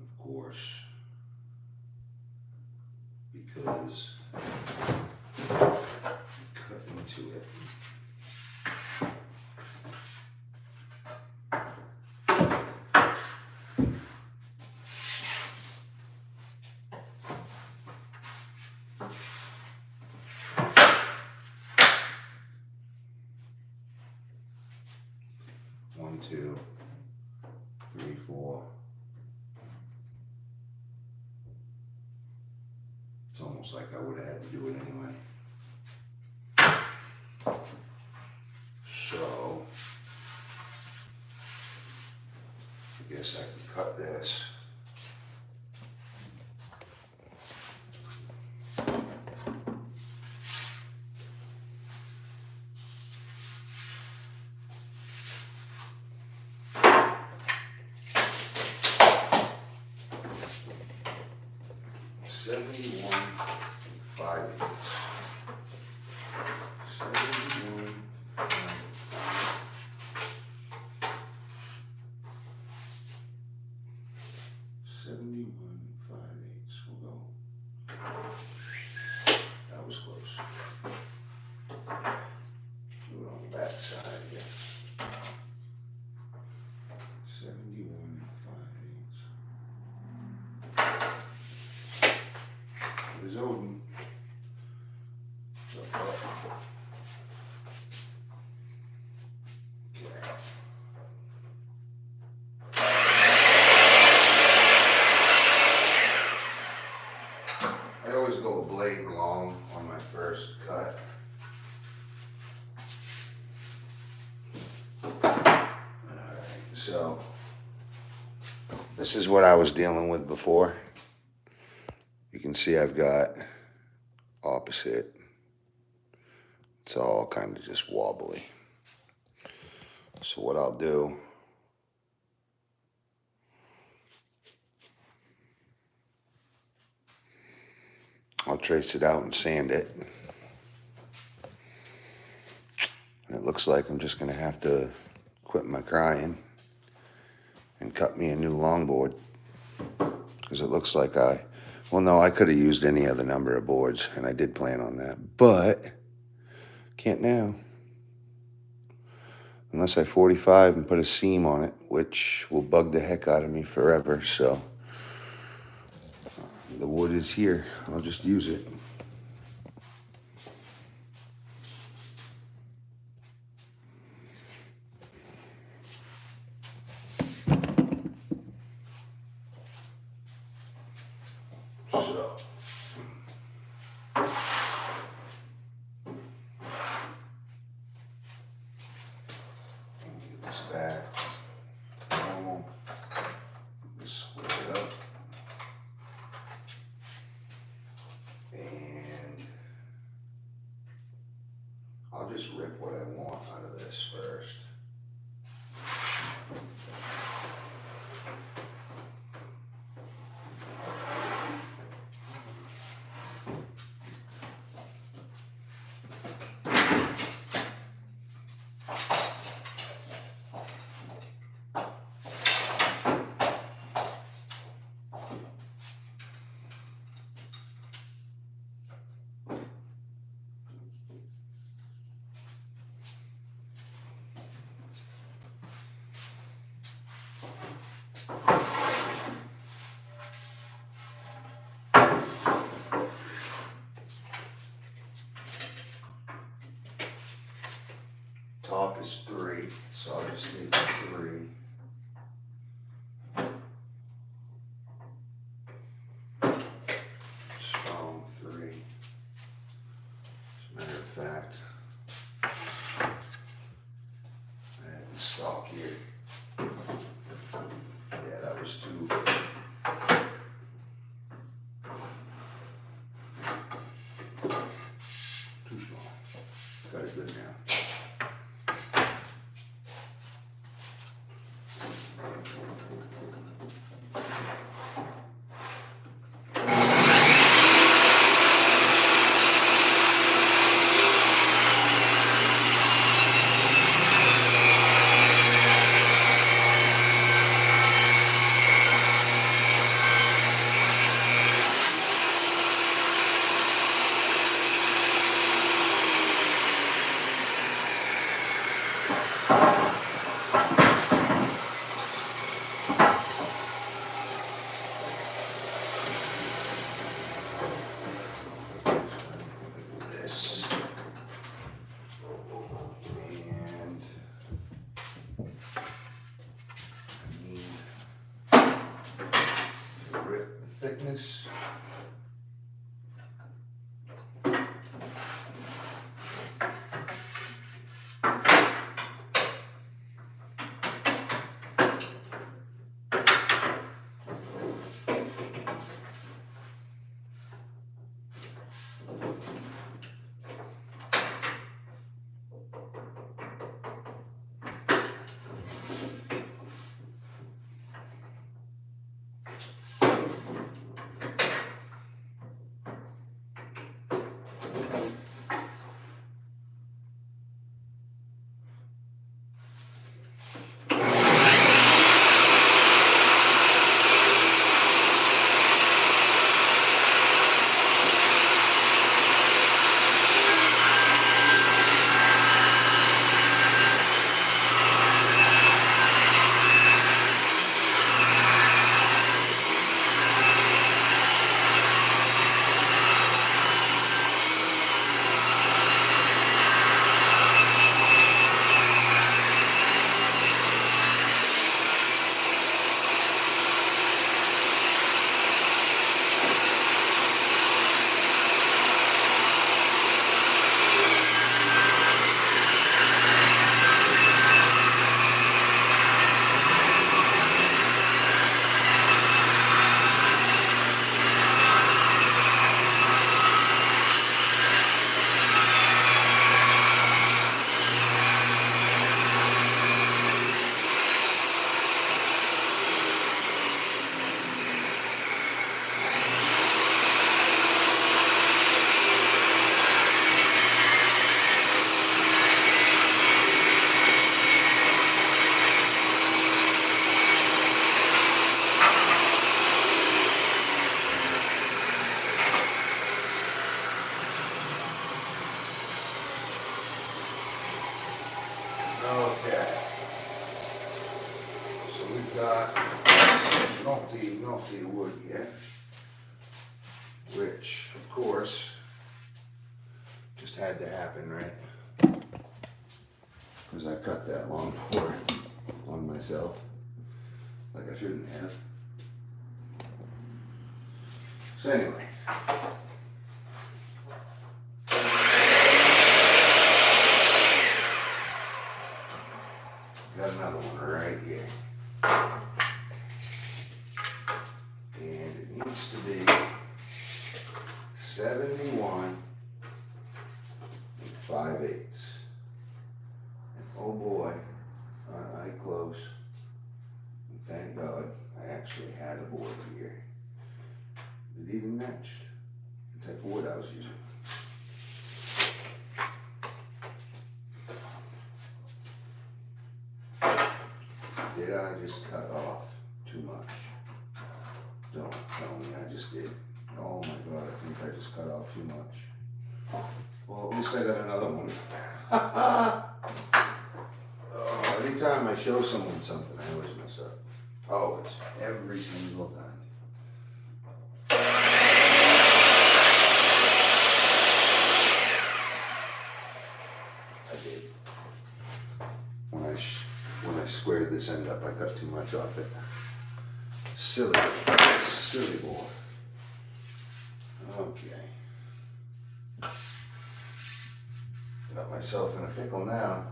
Speaker 1: Of course, because cut into it. One, 2, 3, 4. It's almost like I would have had to do it anyway. So, I guess I can cut this. I always go a blade long on my first cut. Alright, so this is what I was dealing with before. You can see I've got opposite. It's all kind of just wobbly. So what I'll do, I'll trace it out and sand it. And it looks like I'm just going to have to quit my crying and cut me a new longboard. Because it looks like well, no, I could have used any other number of boards, and I did plan on that. But can't now. Unless I 45 and put a seam on it, which will bug the heck out of me forever. So the wood is here. I'll just use it. So get this back. Normal. This split it up. And I'll just rip what I want out of this first. Top is 3, so I'll just leave 3. Strong 3. As a matter of fact, stalk here. Yeah, that was too small. Got it good now. This and I need the thickness. Okay, so we've got naughty wood here, which of course just had to happen, right? Because I cut that long cord on myself, like I shouldn't have. So anyway. Got another one right here. And it needs to be 71 5/8. And oh boy, aren't I close. And thank God I actually had a board here. It even matched the type of wood I was using. Did I just cut off too much? Don't tell me I just did. Oh my God, I think I just cut off too much. Well, at least I got another one. Oh, anytime I show someone something, I always mess up. Always. Every single time. I did. When I squared this end up, I cut too much off it. Silly boy. Okay. Got myself in a pickle now.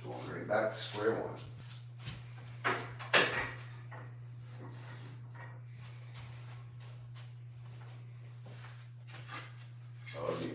Speaker 1: Going right back to square one. Oh, yeah.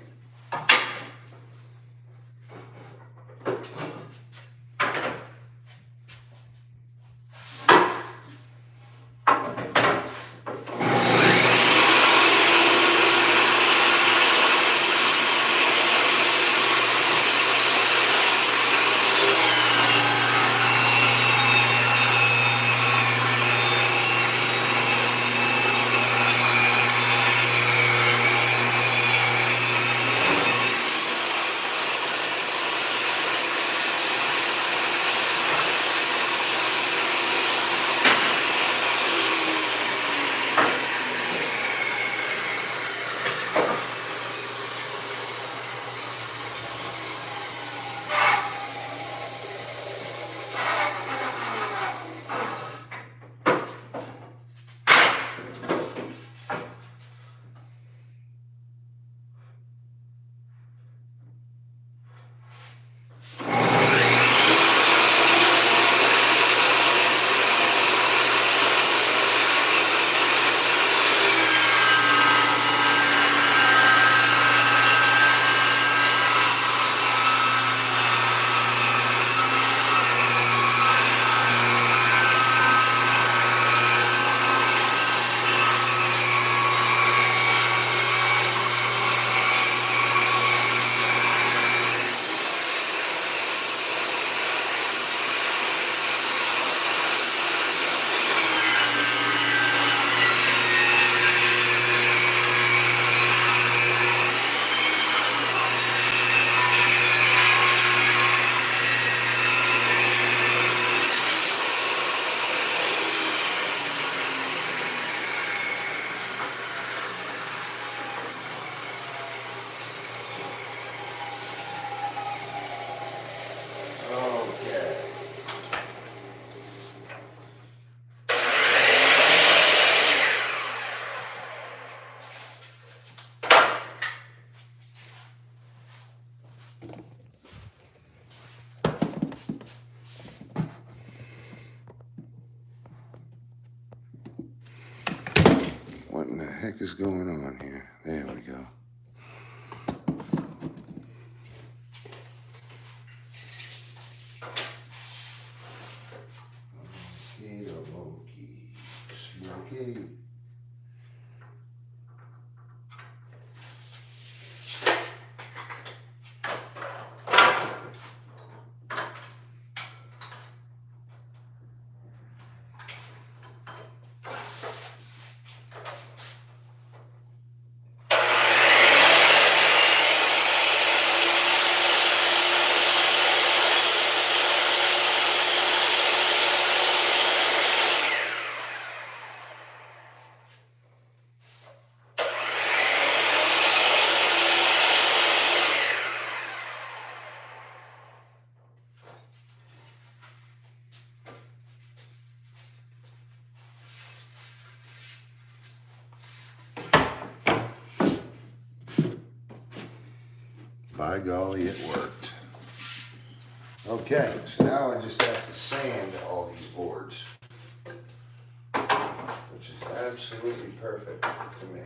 Speaker 1: Okay. What in the heck is going on here? There we go. Okay, smoky. By golly, it worked. Okay, so now I just have to sand all these boards, which is absolutely perfect to me.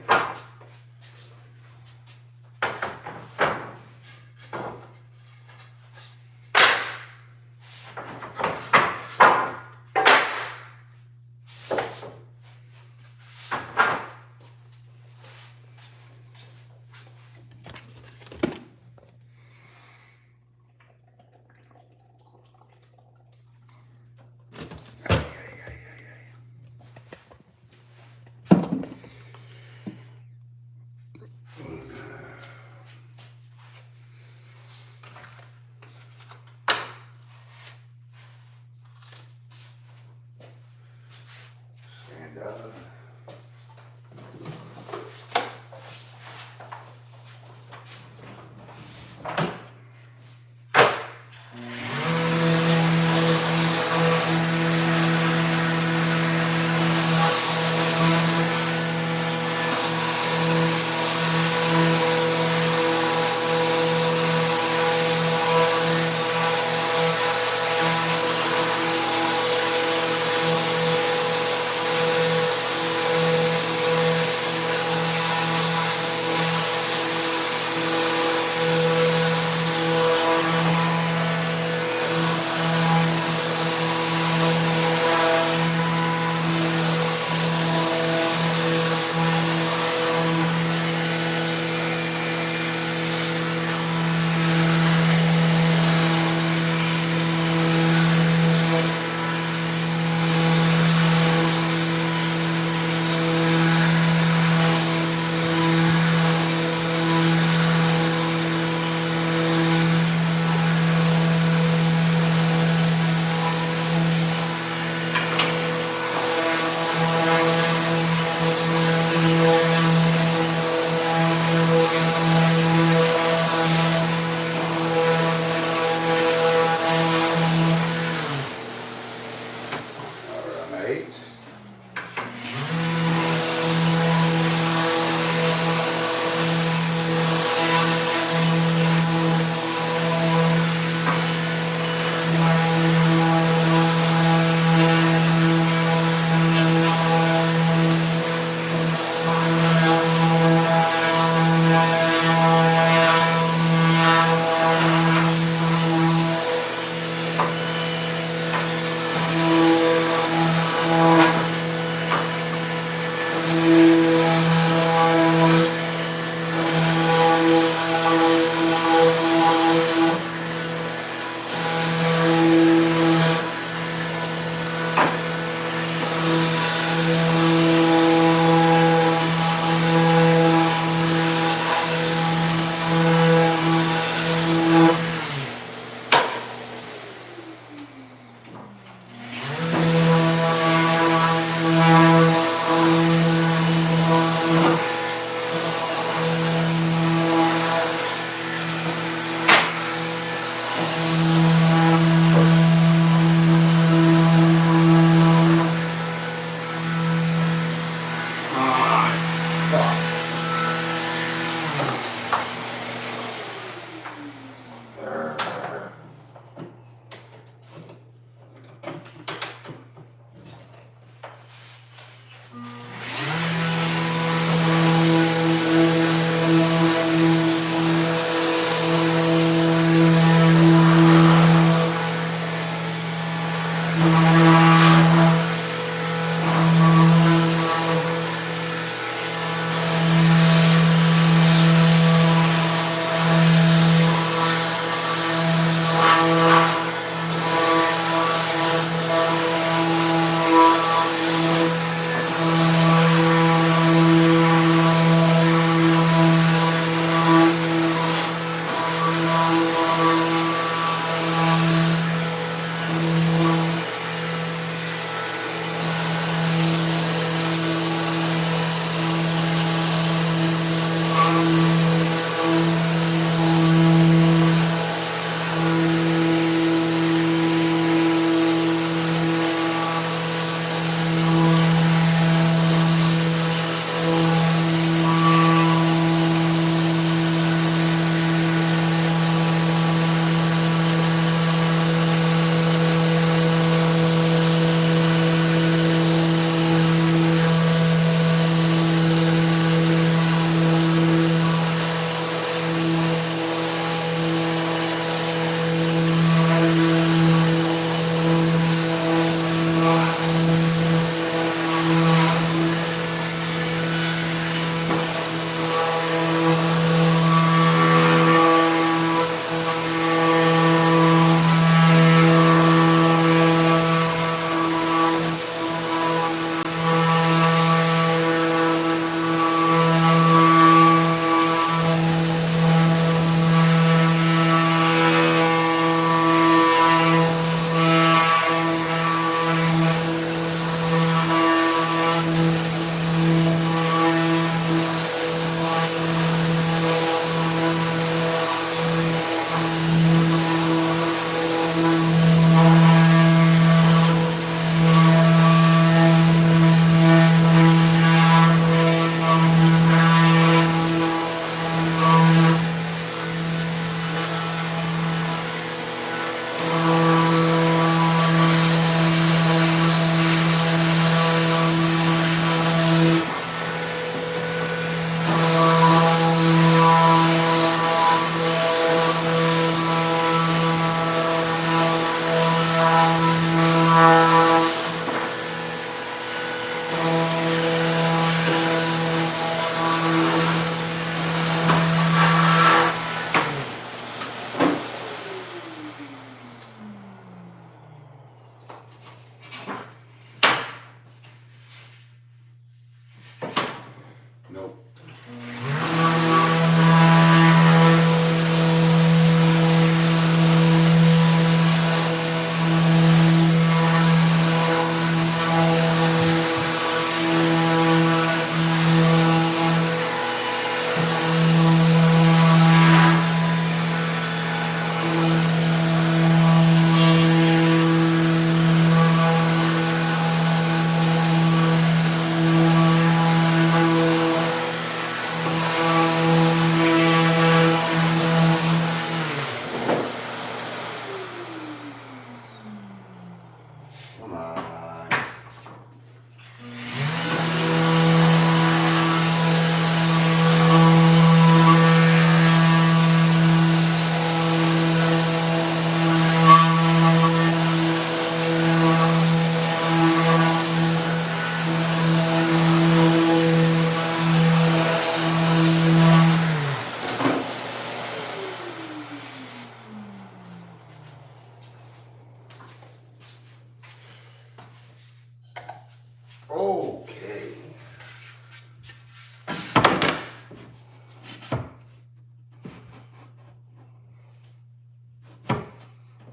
Speaker 1: Okay.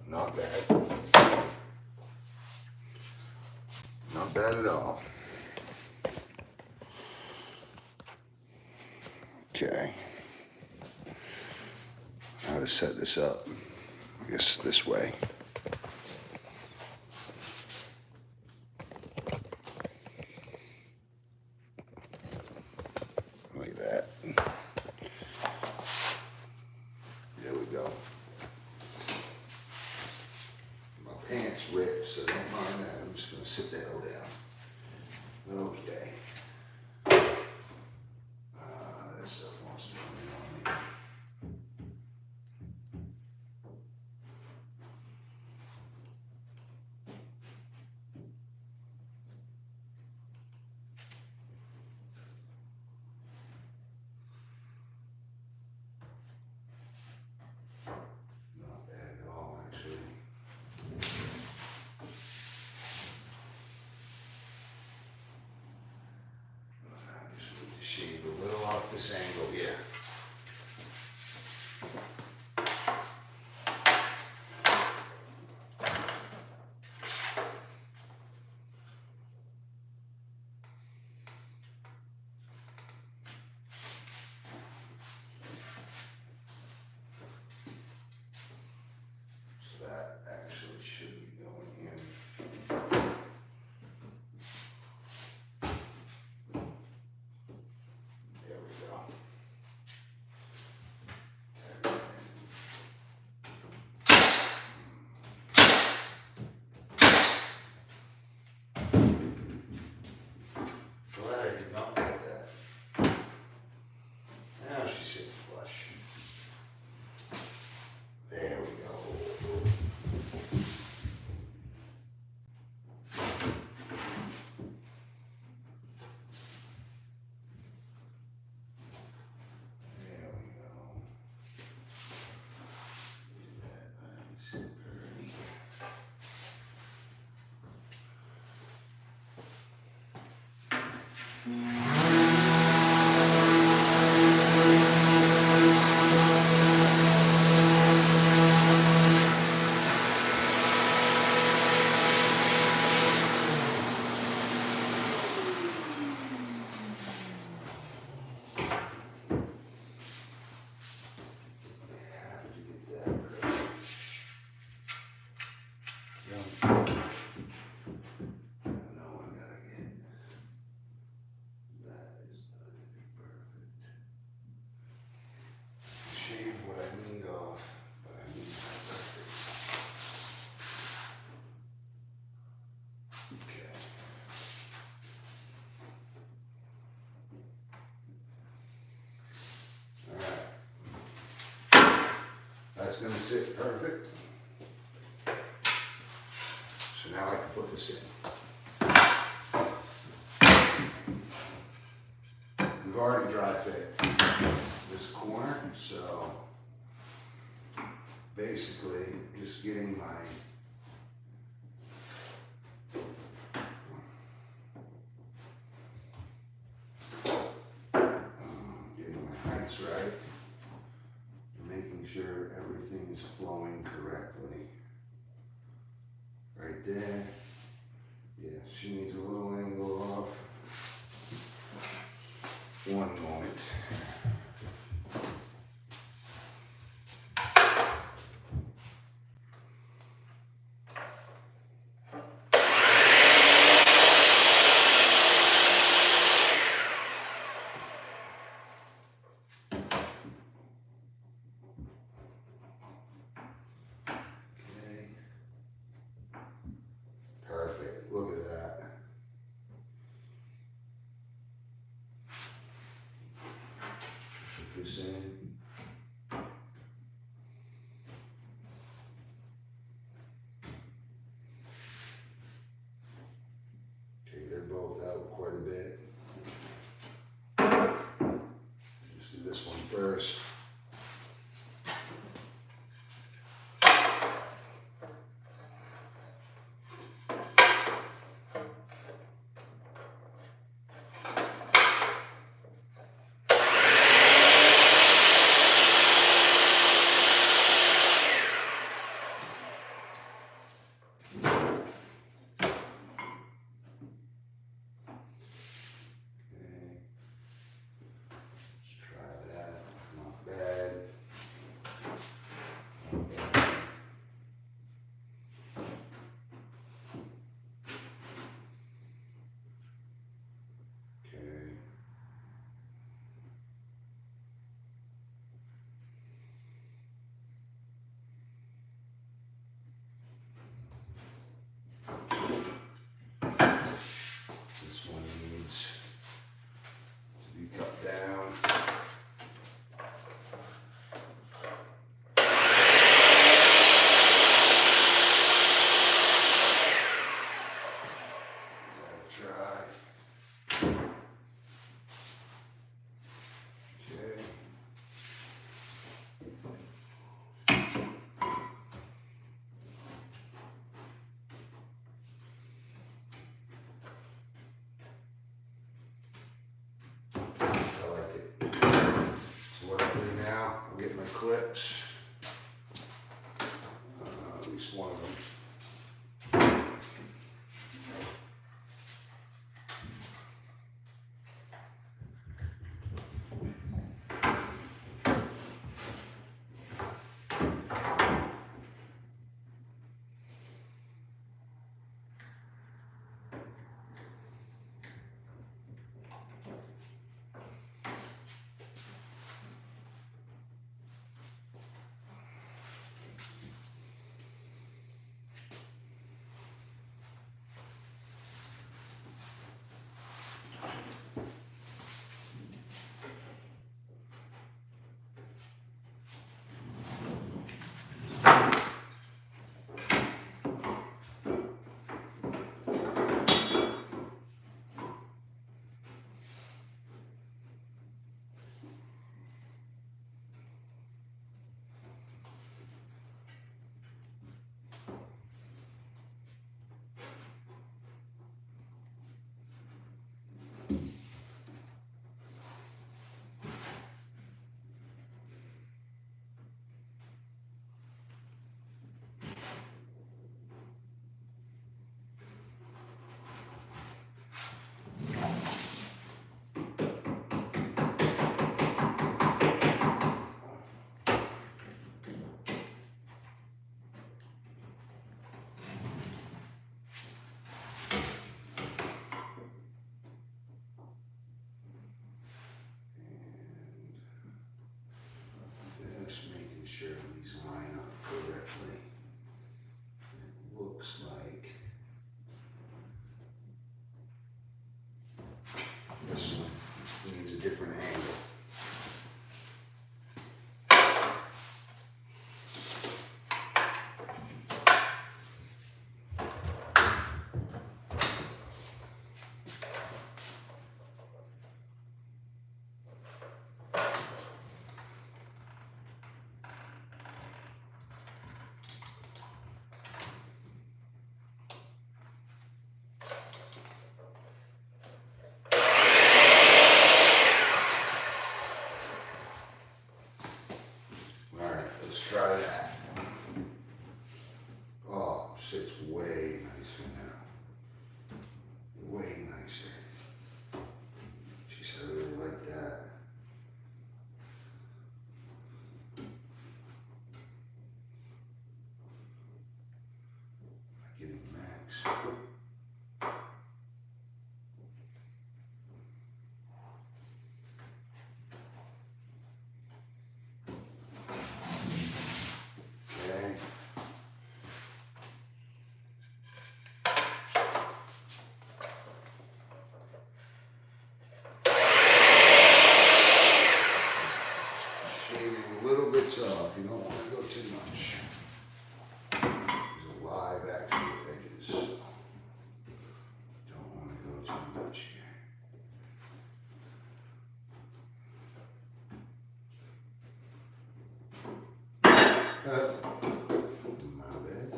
Speaker 1: Not bad. Not bad at all. Okay. How to set this up? I guess this way. Like that. There we go. My pants ripped, so don't mind that. I'm just going to sit the hell down. Okay. That stuff wants to come in on me. Not bad at all, actually. I just need to shave a little off this angle here. So that actually should be going in. There we go. Glad I did not get that. Now she's sitting flush. There we go. There we go. That nice and pretty. Have to get that perfect. Yep. I know I gotta get that is gonna be perfect. Shave what I need off, but I need that perfect. Okay. Alright. That's gonna sit perfect. So now I can put this in. We've already dry fit this corner, so basically just getting my heights right, and making sure everything is flowing correctly. Right there. Yeah, she needs a little angle off. One moment. Okay. Perfect. Look at that. Put this in. Okay, they're both out quite a bit. Just do this one first. I'll get my clips. At least one of them. Just making sure these line up correctly. It looks like this one needs a different angle. Let's try that. Oh, sits way nicer now. Way nicer. Geez, I really like that. I'm getting max. Off. You don't want to go too much. There's a live action edges. Don't want to go too much here. My bad.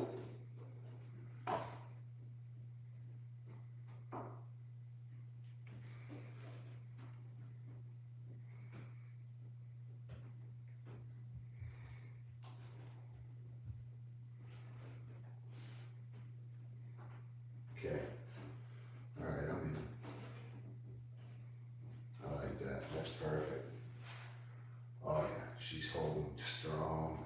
Speaker 1: Okay. All right, I'm in. I like that. That's perfect. Oh yeah, she's holding strong.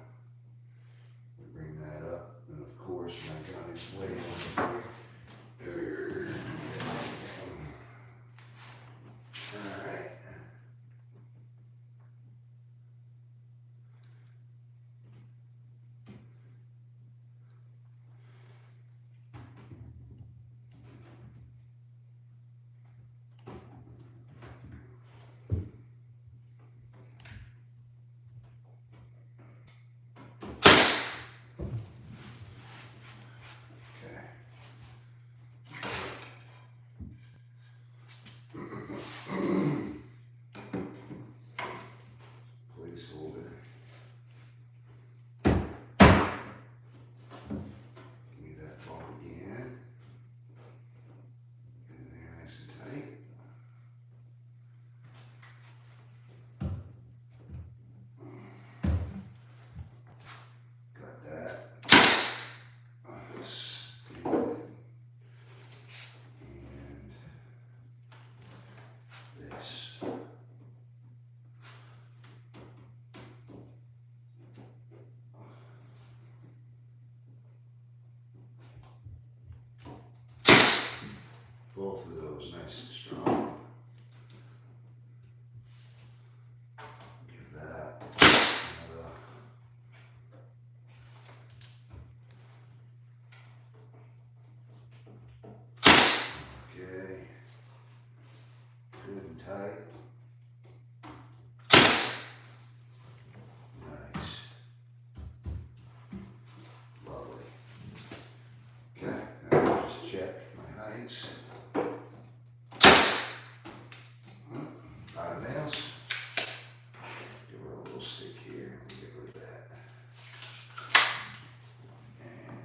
Speaker 1: nice and strong. Give that another. Okay. Good and tight. Nice. Lovely. Okay, now I'll just check my heights. Out of nails. Give her a little stick here and get rid of that. And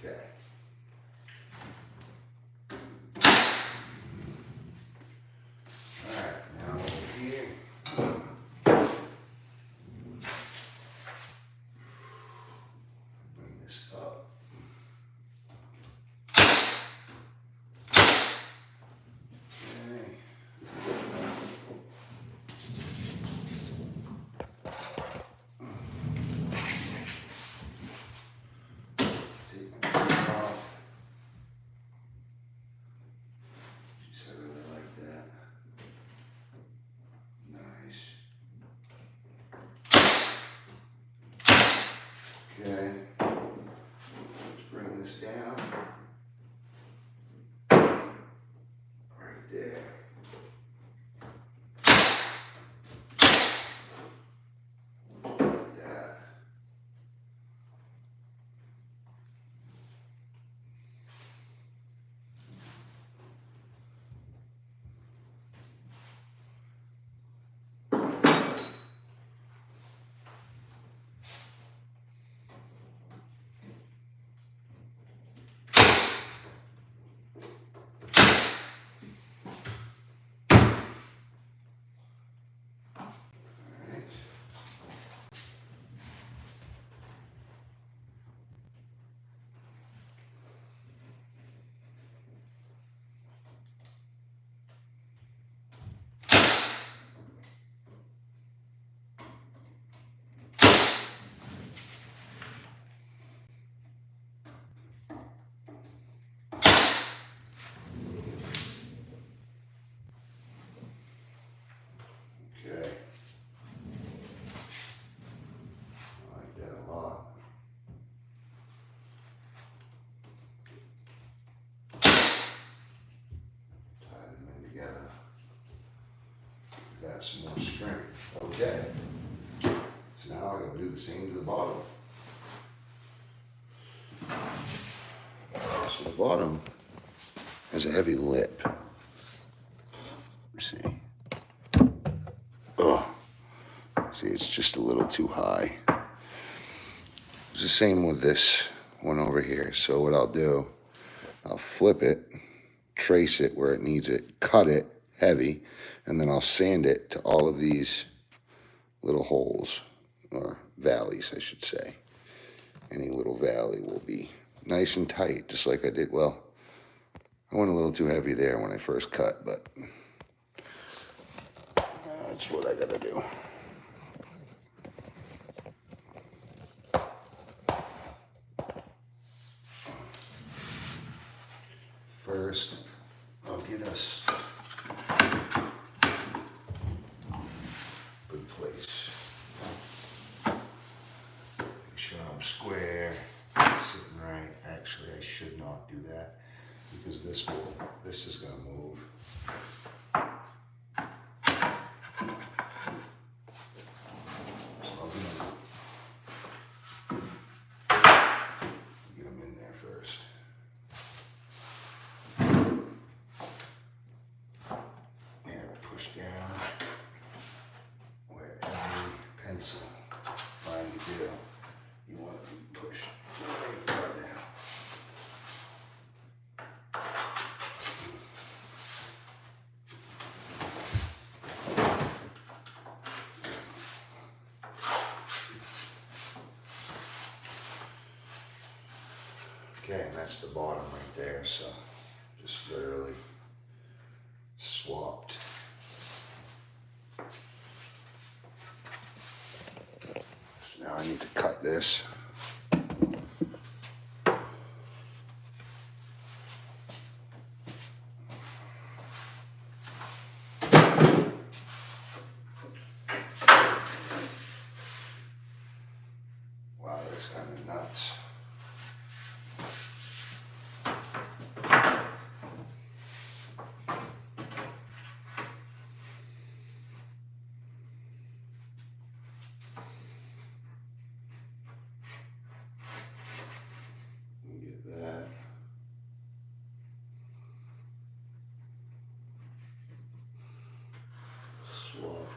Speaker 1: okay. Alright, now over here. Bring this up. Okay. Take my coat off. Jeez, I really like that. Nice. Okay. Let's bring this down. Right there. Like that. Alright. Okay. I like that a lot. Tie them in together. Give that some more strength. Okay. So now I gotta do the same to the bottom. So the bottom has a heavy lip. Let's see. Oh, see, it's just a little too high. It's the same with this one over here. So what I'll do, I'll flip it, trace it where it needs it, cut it heavy, and then I'll sand it to all of these little holes, or valleys, I should say. Any little valley will be nice and tight, just like I did. Well, I went a little too heavy there when I first cut, but that's what I gotta do. First, I'll get us a good place. Make sure I'm square, sitting right. Actually, I should not do that because this is gonna move. Get them in there first. Push down where every pencil line you do, you want to be pushed way far down. Okay, and that's the bottom right there, so just literally swapped. So now I need to cut this.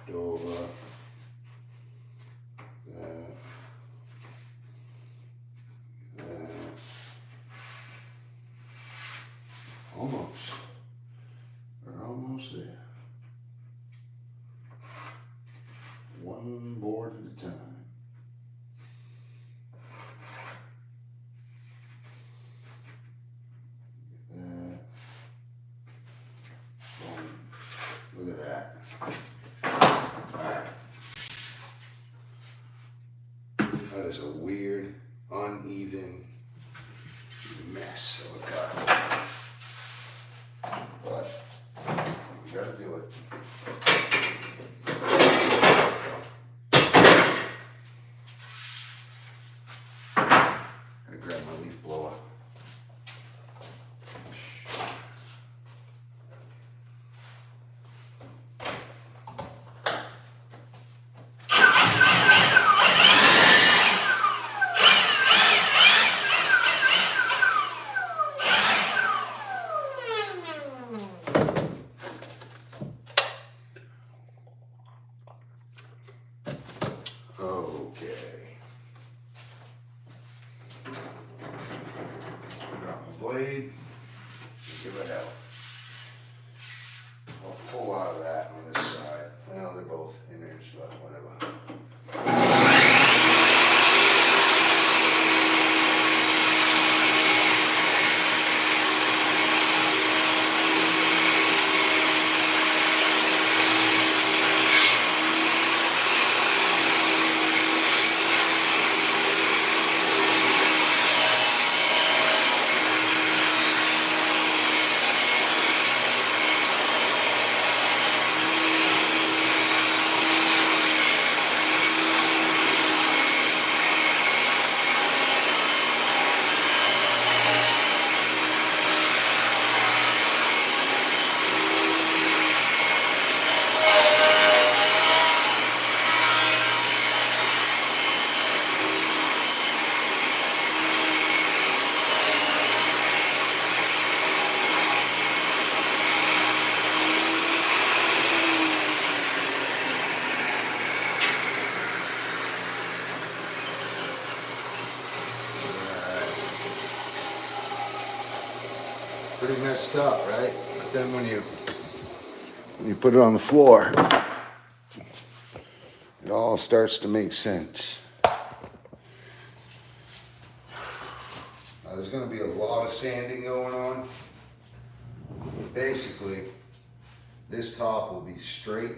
Speaker 1: left over. That. Almost. We're almost there. One board at a time. That. Boom. Look at that. Alright. That is a weird, uneven mess of a cut. But you gotta do it. Gotta grab my leaf blower. Okay. Drop my blade. Give it out. I'll pull out of that on this side. Well, they're both innards, but whatever. Pretty messed up, right? But then when you put it on the floor, it all starts to make sense. Now, there's going to be a lot of sanding going on. Basically, this top will be straight,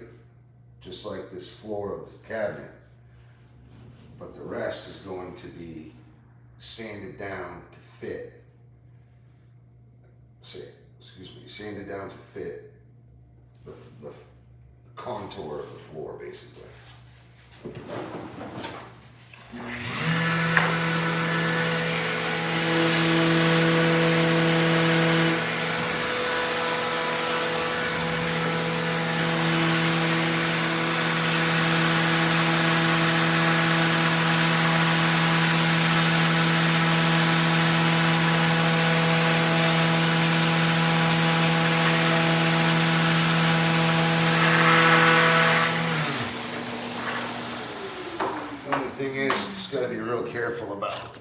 Speaker 1: just like this floor of the cabinet. But the rest is going to be sanded down to fit. Sanded down to fit the contour of the floor, basically. Careful about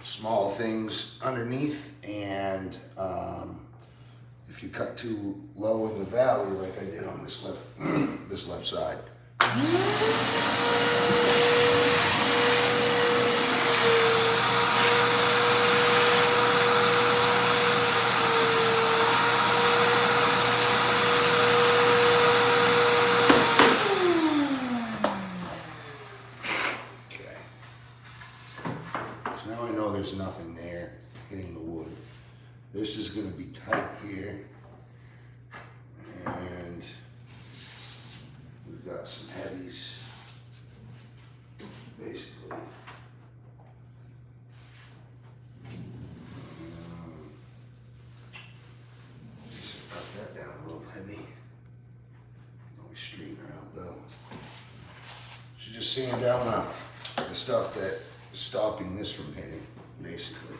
Speaker 1: small things underneath, and if you cut too low in the valley like I did on this left side. Now I know there's nothing there hitting the wood. This is going to be tight here, and we've got some heavies, basically. Cut that down a little heavy. Always straighten her out though. So just sand down the stuff that is stopping this from hitting, basically.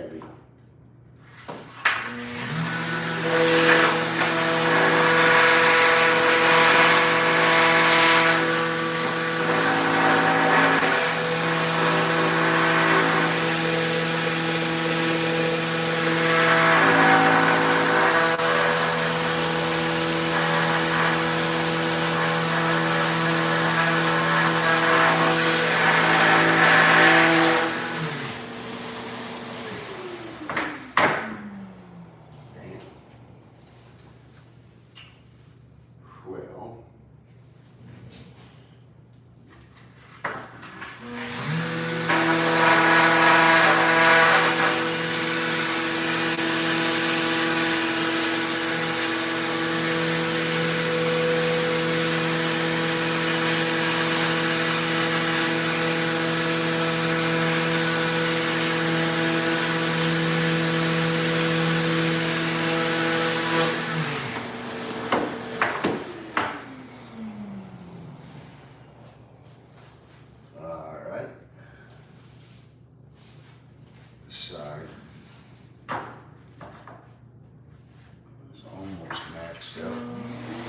Speaker 1: heavy. Well, all right. This side is almost maxed out.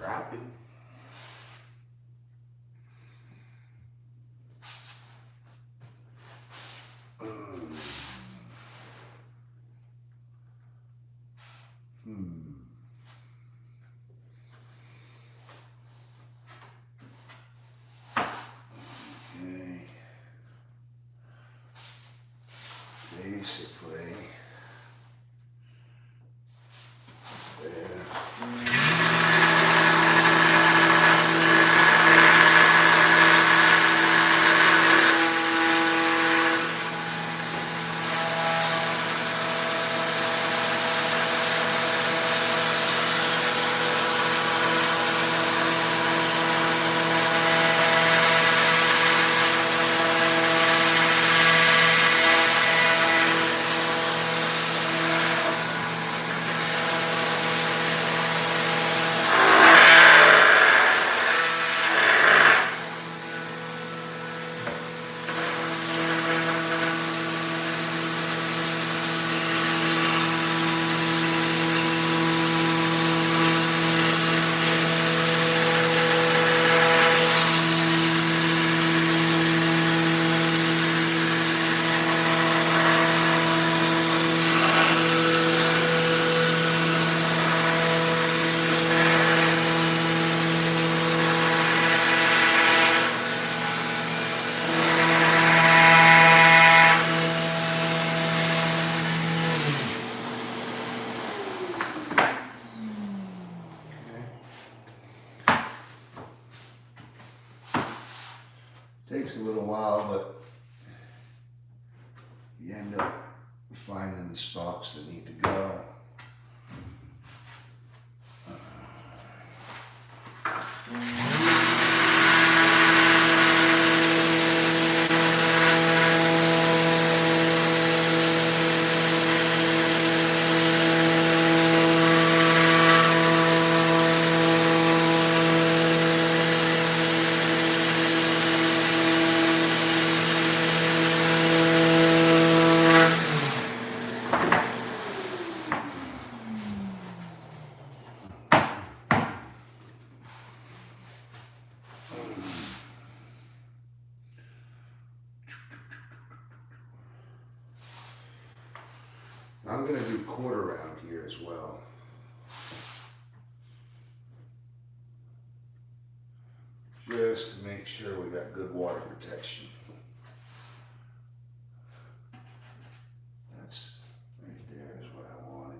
Speaker 1: dropping. Okay. Basically, there. Takes a little while, but you end up finding the spots that need to go. I'm going to do quarter round here as well. Just to make sure we got good water protection. That's right there is what I wanted.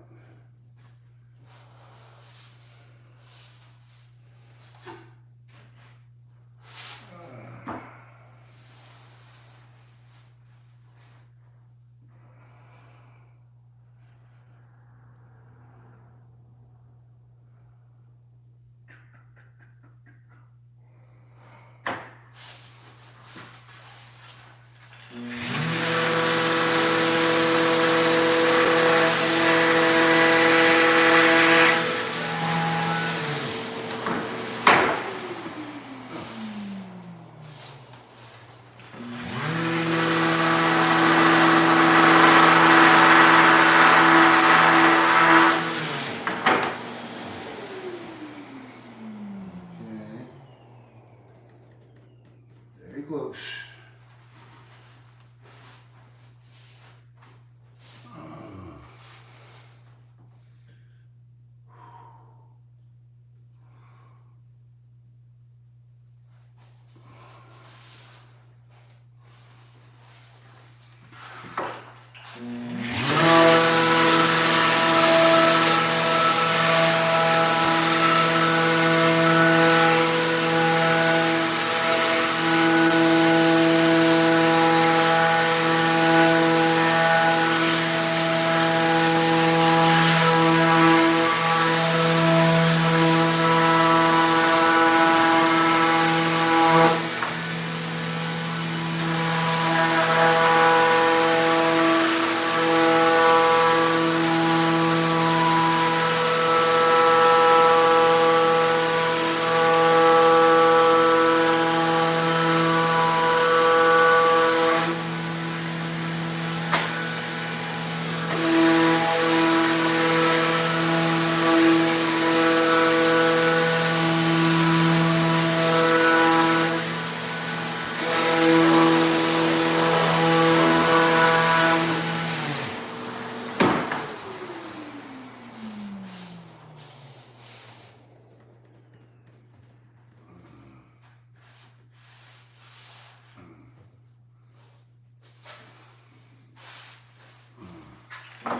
Speaker 1: Okay.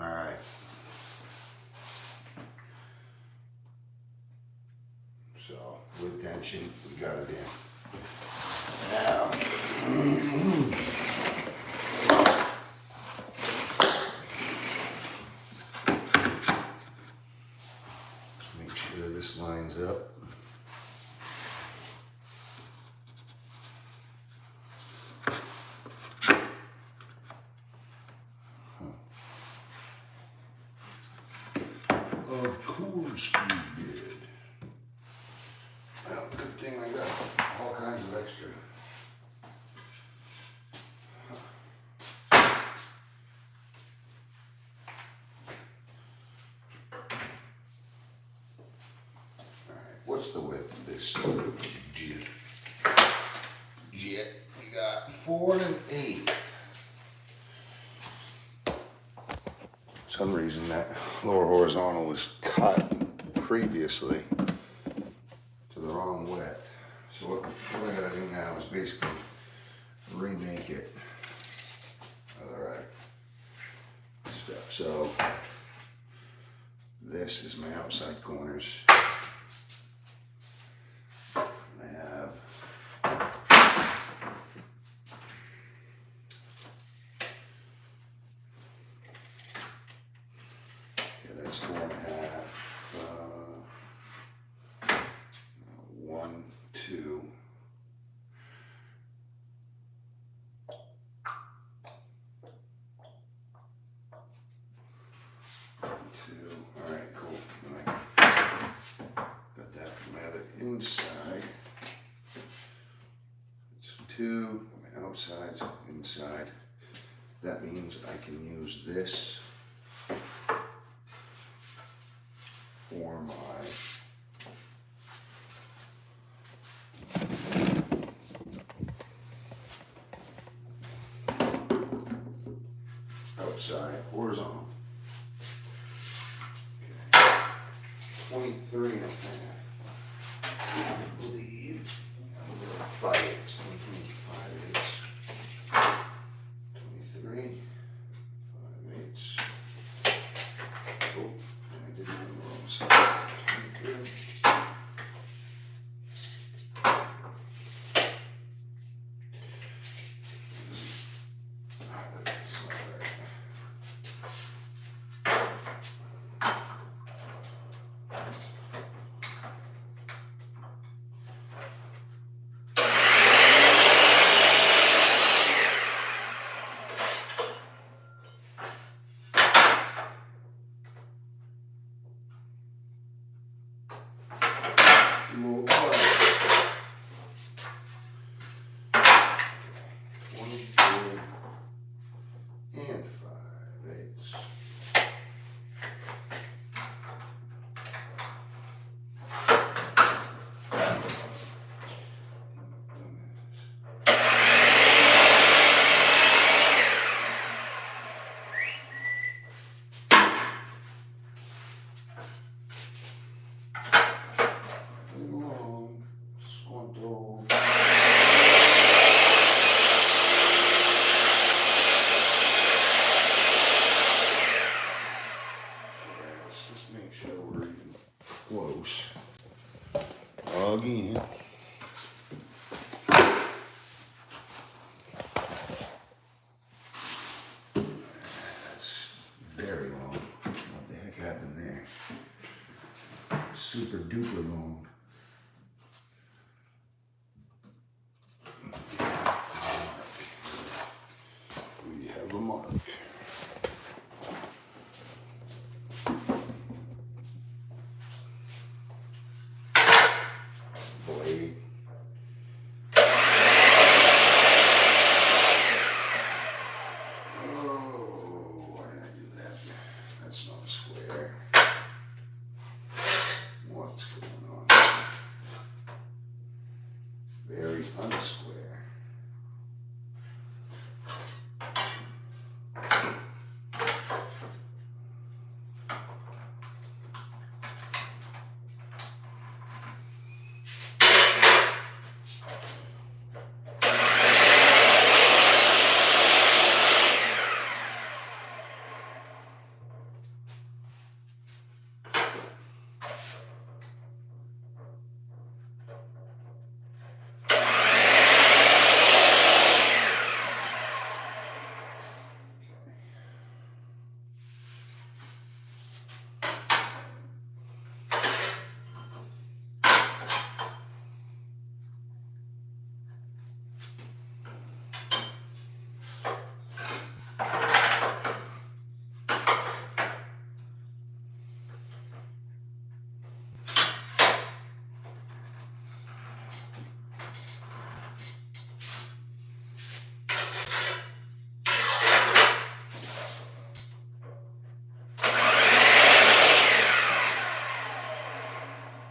Speaker 1: All right. So with tension, we got it in. Now, make sure this lines up. Of course we did. Well, good thing I got all kinds of extra. Alright, what's the width of this jet? We got 4 1/8. For some reason that lower horizontal was cut previously to the wrong width. So what I gotta do now is basically remake it the right step. So this is my outside corners. I have that's 4 1/2. 1, 2. All right, cool. And I got that from my other inside. It's 2. My outside's inside. That means I can use this for my outside horizontal. Okay. 23 and a half. I believe I'm going to 5/8. 23 5/8. Squanto. Let's just make sure we're even close. Again. That's very long. What the heck happened there? Super duper long. We have a mark. Blade. Oh, why did I do that? That's not a square. What's going on? Very unsquare.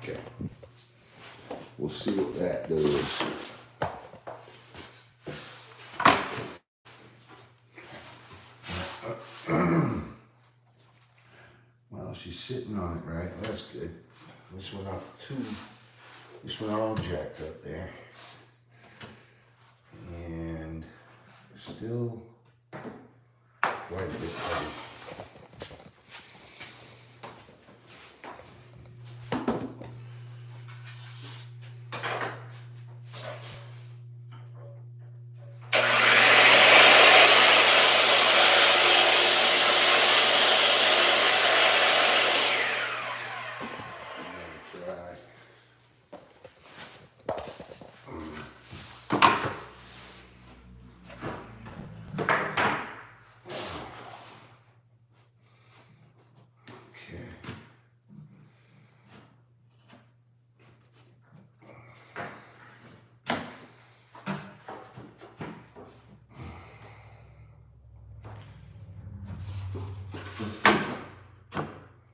Speaker 1: Okay. We'll see what that does. Well, she's sitting on it right. That's good. This one off too. This one all jacked up there. And still quite a bit heavy.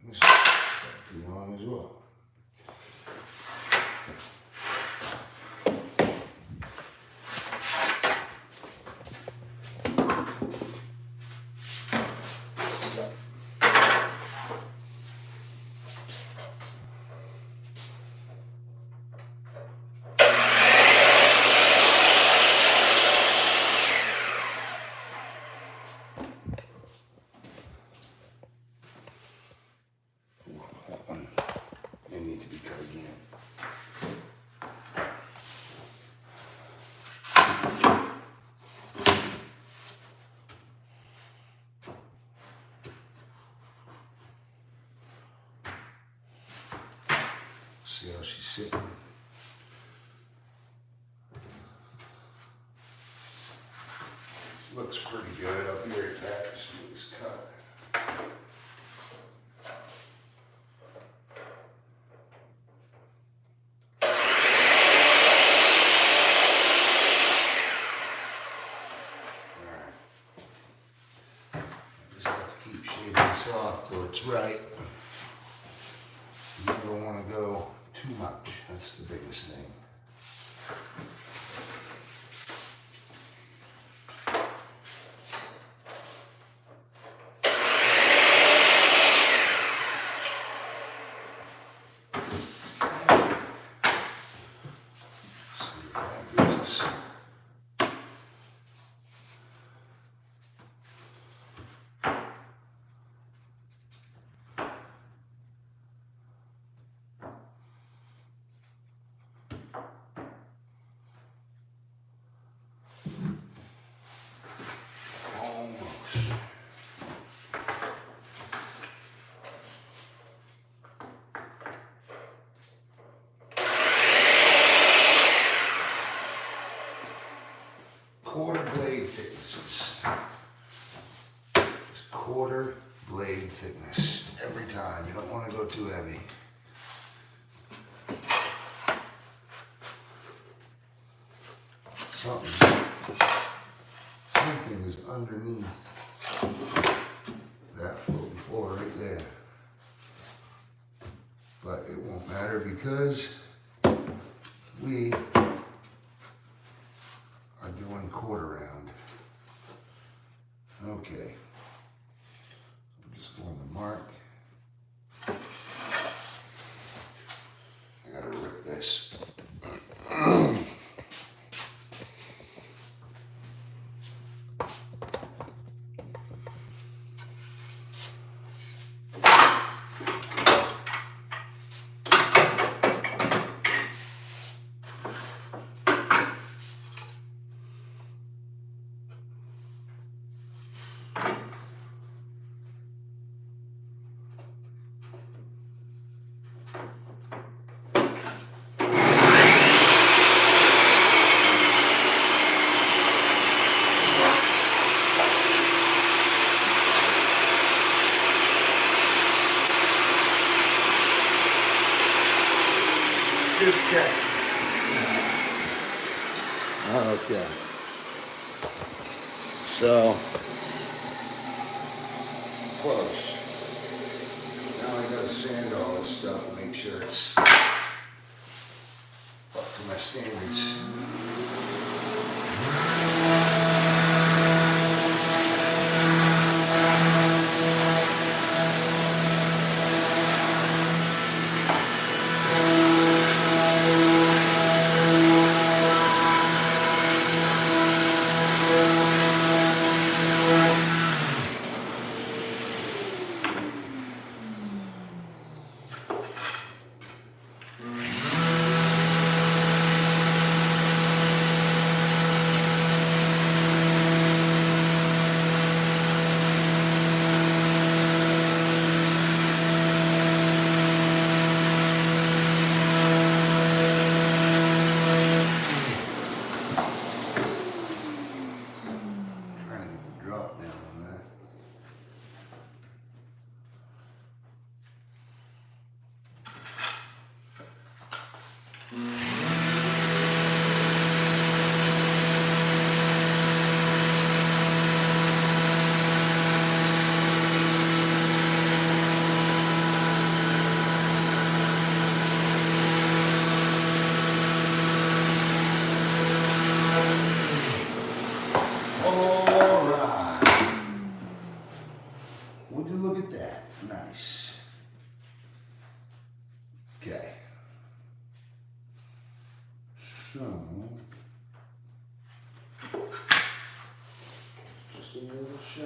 Speaker 1: This is too long as well. That one may need to be cut again. See how she's sitting. Looks pretty good up here at that. Just do this cut. Off till it's right. You never want to go too much. That's the biggest thing. That gives us almost. Quarter blade thicknesses. Just quarter blade thickness every time. You don't want to go too heavy. Something is underneath that floating floor right there. But it won't matter because we are doing quarter round. Okay. I'm just going to mark. I gotta rip this. Just check. Okay. So, close. Now I gotta sand all this stuff and make sure it's up to my standards. Would you look at that? Nice. Okay. So, just a little shy.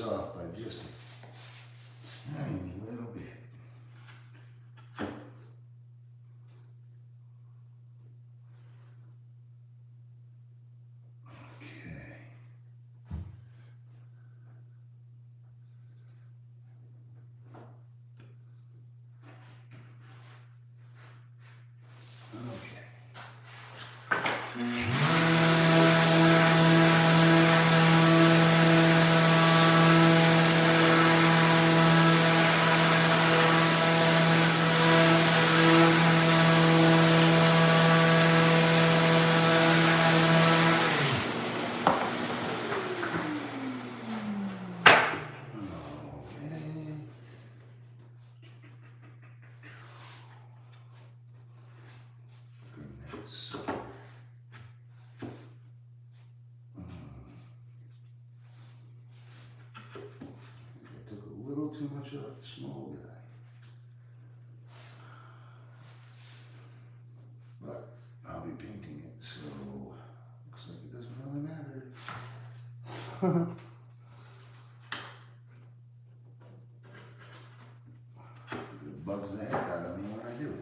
Speaker 1: off by just a tiny little bit. Too much of the small guy. But I'll be painting it, so looks like it doesn't really matter. It bugs the heck out of me when I do it.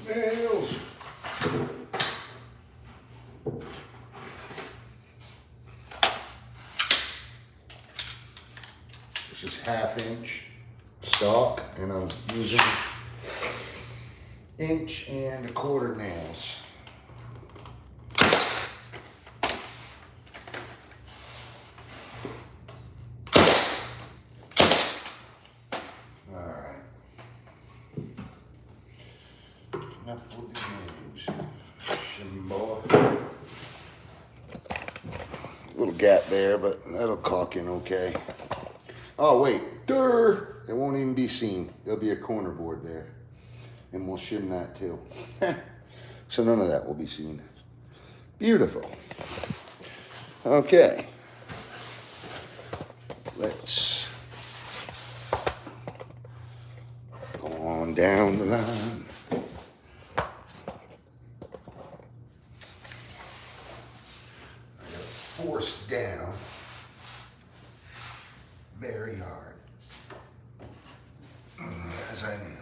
Speaker 1: Nails. This is 1/2 inch stock, and I'm using 1 and 1/4 nails. Alright. Enough with the names. Shimbo. Little gap there, but that'll caulk in okay. Oh wait, it won't even be seen. There'll be a corner board there, and we'll shim that too. So none of that will be seen. Beautiful. Okay, let's go on down the line. I gotta force down very hard, as I know.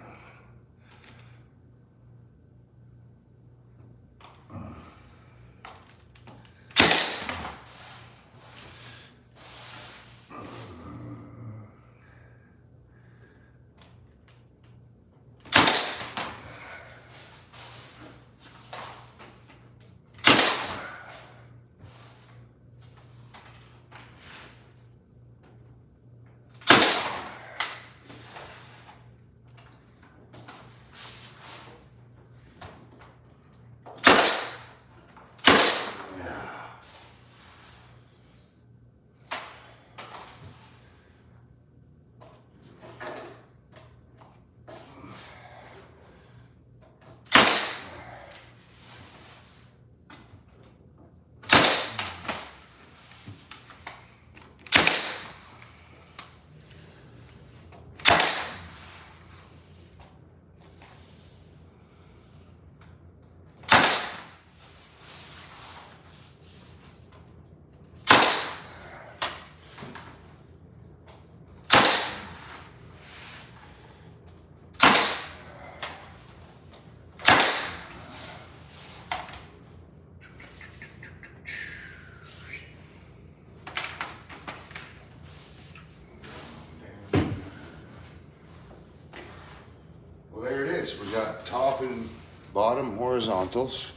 Speaker 1: bottom horizontals.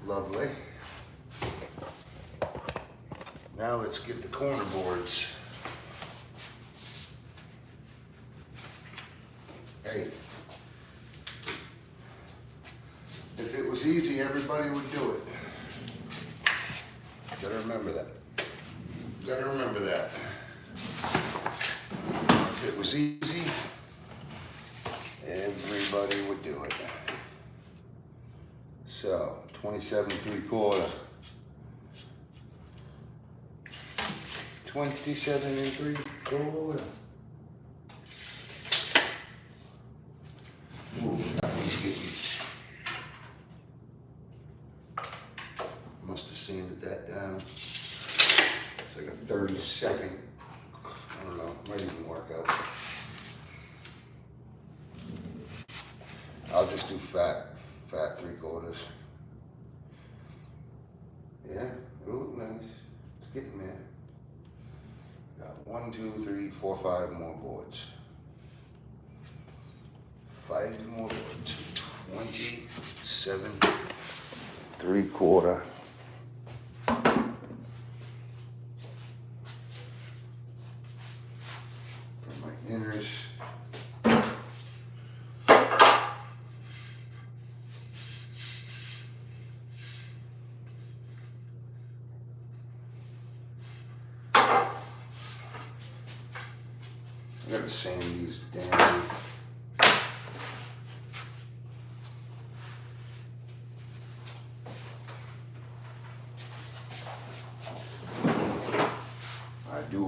Speaker 1: Lovely. Now let's get the corner boards. Hey, if it was easy, everybody would do it. Gotta remember that. Gotta remember that. If it was easy, everybody would do it. So, 27 3/4. 27 3/4. Ooh, that one's getting. Must have sanded that down. It's like a 30-second. I don't know, might even work out. I'll just do fat 3/4. Yeah, it'll look nice. It's getting there. Got 1, 2, 3, 4, 5 more boards. 5 more boards. 27 3/4. For my inners. I gotta sand these down. I do.